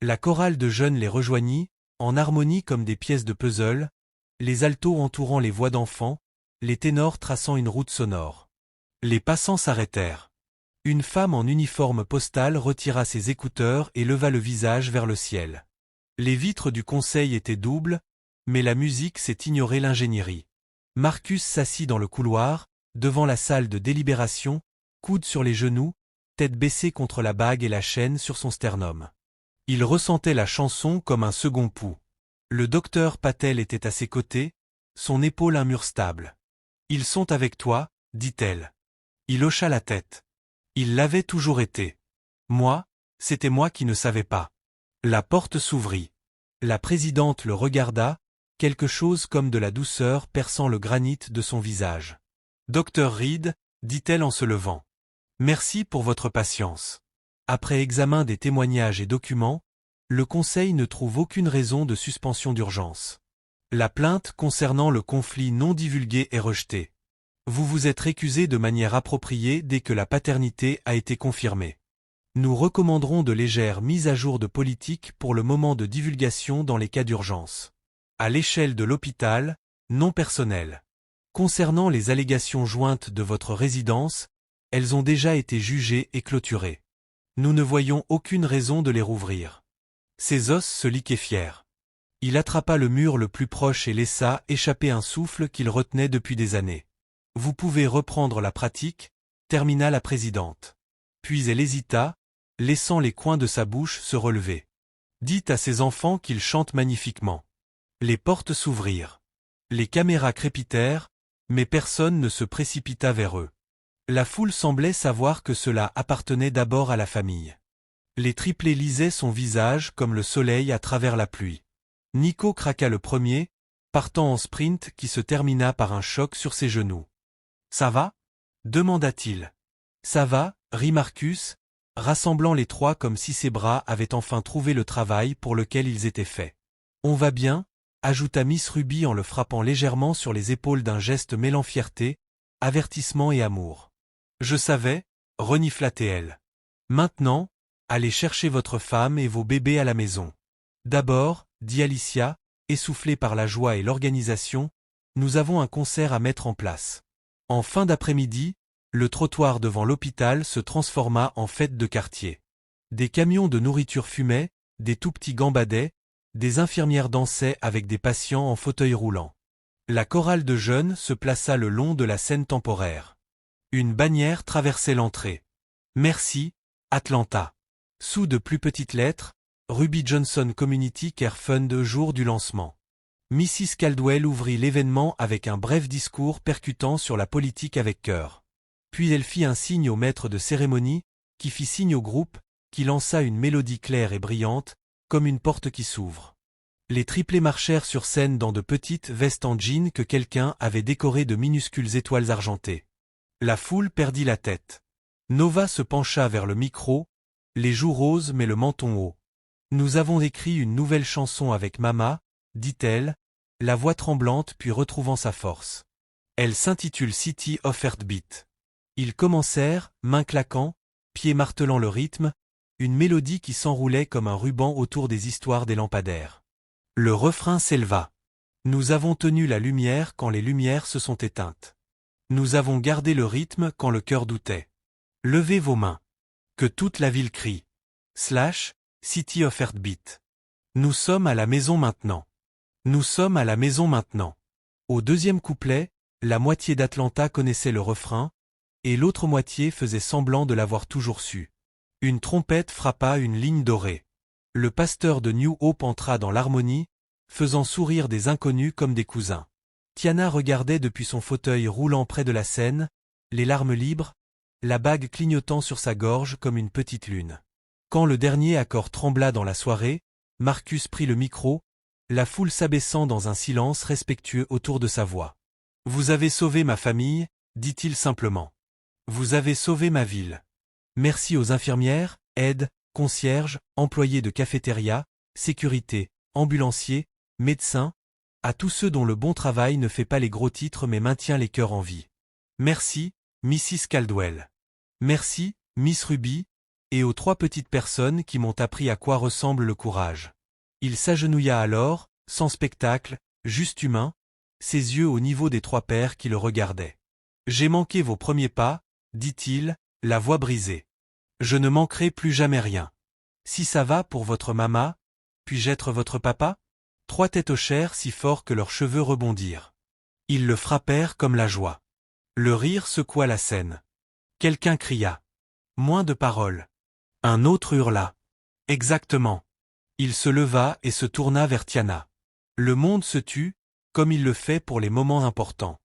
La chorale de jeunes les rejoignit, en harmonie comme des pièces de puzzle, les altos entourant les voix d'enfants, les ténors traçant une route sonore. Les passants s'arrêtèrent. Une femme en uniforme postal retira ses écouteurs et leva le visage vers le ciel. Les vitres du conseil étaient doubles, mais la musique sait ignorer l'ingénierie. Marcus s'assit dans le couloir, devant la salle de délibération, coude sur les genoux, tête baissée contre la bague et la chaîne sur son sternum. Il ressentait la chanson comme un second pouls. Le docteur Patel était à ses côtés, son épaule un mur stable. « Ils sont avec toi, dit-elle. Il hocha la tête. Il l'avait toujours été. Moi, c'était moi qui ne savais pas. La porte s'ouvrit. La présidente le regarda, quelque chose comme de la douceur perçant le granit de son visage. « Docteur Reed, dit-elle en se levant. Merci pour votre patience. Après examen des témoignages et documents, le Conseil ne trouve aucune raison de suspension d'urgence. La plainte concernant le conflit non divulgué est rejetée. Vous vous êtes récusé de manière appropriée dès que la paternité a été confirmée. Nous recommanderons de légères mises à jour de politique pour le moment de divulgation dans les cas d'urgence. À l'échelle de l'hôpital, non personnel. Concernant les allégations jointes de votre résidence, elles ont déjà été jugées et clôturées. Nous ne voyons aucune raison de les rouvrir. » Ses os se liquéfièrent. Il attrapa le mur le plus proche et laissa échapper un souffle qu'il retenait depuis des années. « Vous pouvez reprendre la pratique, » termina la présidente. Puis elle hésita, laissant les coins de sa bouche se relever. « Dites à ces enfants qu'ils chantent magnifiquement. » Les portes s'ouvrirent. Les caméras crépitèrent, mais personne ne se précipita vers eux. La foule semblait savoir que cela appartenait d'abord à la famille. Les triplés lisaient son visage comme le soleil à travers la pluie. Nico craqua le premier, partant en sprint qui se termina par un choc sur ses genoux. « Ça va ?» demanda-t-il. « Ça va » rit Marcus, rassemblant les trois comme si ses bras avaient enfin trouvé le travail pour lequel ils étaient faits. « On va bien » ajouta Miss Ruby en le frappant légèrement sur les épaules d'un geste mêlant fierté, avertissement et amour. « Je savais » renifla-t-elle. « Maintenant, allez chercher votre femme et vos bébés à la maison. »« D'abord, » dit Alicia, essoufflée par la joie et l'organisation, « nous avons un concert à mettre en place. » En fin d'après-midi, le trottoir devant l'hôpital se transforma en fête de quartier. Des camions de nourriture fumaient, des tout-petits gambadaient, des infirmières dansaient avec des patients en fauteuil roulant. La chorale de jeunes se plaça le long de la scène temporaire. Une bannière traversait l'entrée. « Merci, Atlanta ». Sous de plus petites lettres, Ruby Johnson Community Care Fund jour du lancement. Mrs. Caldwell ouvrit l'événement avec un bref discours percutant sur la politique avec cœur. Puis elle fit un signe au maître de cérémonie, qui fit signe au groupe, qui lança une mélodie claire et brillante, comme une porte qui s'ouvre. Les triplés marchèrent sur scène dans de petites vestes en jean que quelqu'un avait décorées de minuscules étoiles argentées. La foule perdit la tête. Nova se pencha vers le micro, les joues roses mais le menton haut. « Nous avons écrit une nouvelle chanson avec Mama, » dit-elle, la voix tremblante puis retrouvant sa force. Elle s'intitule City of Heartbeat. Ils commencèrent, mains claquant, pieds martelant le rythme, une mélodie qui s'enroulait comme un ruban autour des histoires des lampadaires. Le refrain s'éleva. Nous avons tenu la lumière quand les lumières se sont éteintes. Nous avons gardé le rythme quand le cœur doutait. Levez vos mains. Que toute la ville crie. / City of Heartbeat. Nous sommes à la maison maintenant. Nous sommes à la maison maintenant. Au deuxième couplet, la moitié d'Atlanta connaissait le refrain, et l'autre moitié faisait semblant de l'avoir toujours su. Une trompette frappa une ligne dorée. Le pasteur de New Hope entra dans l'harmonie, faisant sourire des inconnus comme des cousins. Tiana regardait depuis son fauteuil roulant près de la scène, les larmes libres, la bague clignotant sur sa gorge comme une petite lune. Quand le dernier accord trembla dans la soirée, Marcus prit le micro, la foule s'abaissant dans un silence respectueux autour de sa voix. « Vous avez sauvé ma famille, » dit-il simplement. « Vous avez sauvé ma ville. Merci aux infirmières, aides, concierges, employés de cafétéria, sécurité, ambulanciers, médecins, à tous ceux dont le bon travail ne fait pas les gros titres mais maintient les cœurs en vie. Merci, Mrs. Caldwell. Merci, Miss Ruby, et aux 3 petites personnes qui m'ont appris à quoi ressemble le courage. » Il s'agenouilla alors, sans spectacle, juste humain, ses yeux au niveau des 3 pères qui le regardaient. « J'ai manqué vos premiers pas, » dit-il, la voix brisée. « Je ne manquerai plus jamais rien. Si ça va pour votre maman, puis-je être votre papa ?» 3 têtes hochèrent si fort que leurs cheveux rebondirent. Ils le frappèrent comme la joie. Le rire secoua la scène. Quelqu'un cria. Moins de paroles. Un autre hurla. Exactement. Il se leva et se tourna vers Tiana. Le monde se tut, comme il le fait pour les moments importants.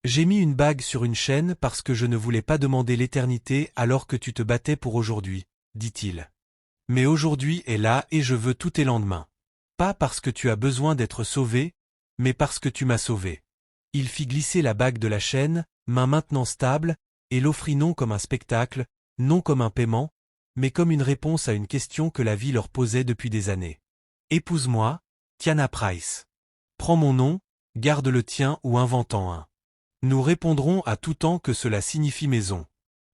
J'ai mis une bague sur une chaîne parce que je ne voulais pas demander l'éternité alors que tu te battais pour aujourd'hui, dit-il. Mais aujourd'hui est là et je veux tous tes lendemains. Pas parce que tu as besoin d'être sauvé, mais parce que tu m'as sauvé. Il fit glisser la bague de la chaîne, main maintenant stable, et l'offrit non comme un spectacle, non comme un paiement, mais comme une réponse à une question que la vie leur posait depuis des années. Épouse-moi, Tiana Price. Prends mon nom, garde le tien ou invente-en un. Nous répondrons à tout temps que cela signifie maison.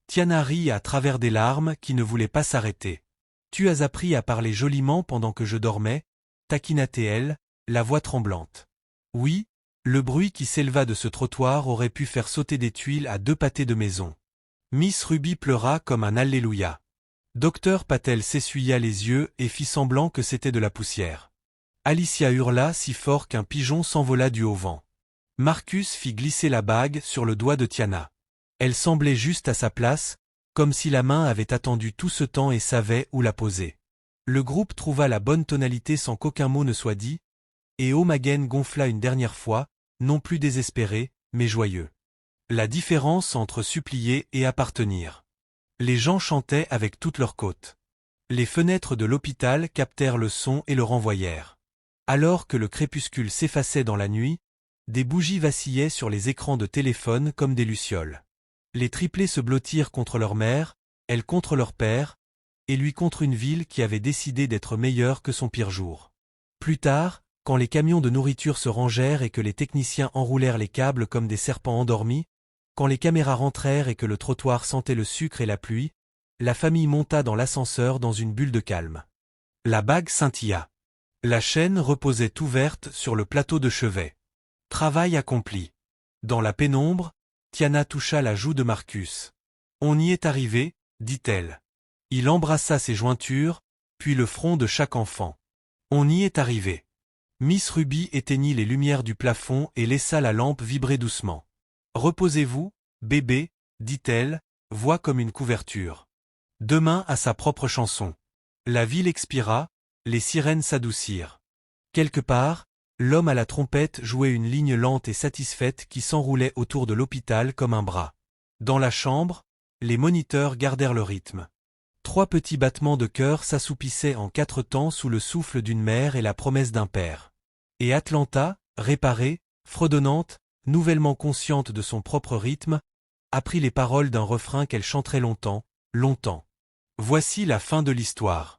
Tiana rit à travers des larmes qui ne voulaient pas s'arrêter. Tu as appris à parler joliment pendant que je dormais, taquina-t-elle, la voix tremblante. Oui, Le bruit qui s'éleva de ce trottoir aurait pu faire sauter des tuiles à 2 pâtés de maison. Miss Ruby pleura comme un Alléluia. Dr Patel s'essuya les yeux et fit semblant que c'était de la poussière. Alicia hurla si fort qu'un pigeon s'envola du haut vent. Marcus fit glisser la bague sur le doigt de Tiana. Elle semblait juste à sa place, comme si la main avait attendu tout ce temps et savait où la poser. Le groupe trouva la bonne tonalité sans qu'aucun mot ne soit dit, et O'Magen gonfla une dernière fois, non plus désespéré, mais joyeux. La différence entre supplier et appartenir. Les gens chantaient avec toute leur côte. Les fenêtres de l'hôpital captèrent le son et le renvoyèrent. Alors que le crépuscule s'effaçait dans la nuit, des bougies vacillaient sur les écrans de téléphone comme des lucioles. Les triplés se blottirent contre leur mère, elle contre leur père, et lui contre une ville qui avait décidé d'être meilleure que son pire jour. Plus tard, quand les camions de nourriture se rangèrent et que les techniciens enroulèrent les câbles comme des serpents endormis, quand les caméras rentrèrent et que le trottoir sentait le sucre et la pluie, la famille monta dans l'ascenseur dans une bulle de calme. La bague scintilla. La chaîne reposait ouverte sur le plateau de chevet. Travail accompli. Dans la pénombre, Tiana toucha la joue de Marcus. « On y est arrivé », dit-elle. Il embrassa ses jointures, puis le front de chaque enfant. « On y est arrivé ». Miss Ruby éteignit les lumières du plafond et laissa la lampe vibrer doucement. « Reposez-vous, bébé », dit-elle, voix comme une couverture. Demain a sa propre chanson. La ville expira, les sirènes s'adoucirent. Quelque part, l'homme à la trompette jouait une ligne lente et satisfaite qui s'enroulait autour de l'hôpital comme un bras. Dans la chambre, les moniteurs gardèrent le rythme. 3 petits battements de cœur s'assoupissaient en 4 temps sous le souffle d'une mère et la promesse d'un père. Et Atlanta, réparée, fredonnante, nouvellement consciente de son propre rythme, apprit les paroles d'un refrain qu'elle chanterait longtemps, longtemps. Voici la fin de l'histoire.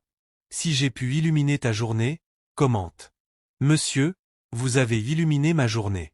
Si j'ai pu illuminer ta journée, commente. Monsieur, vous avez illuminé ma journée.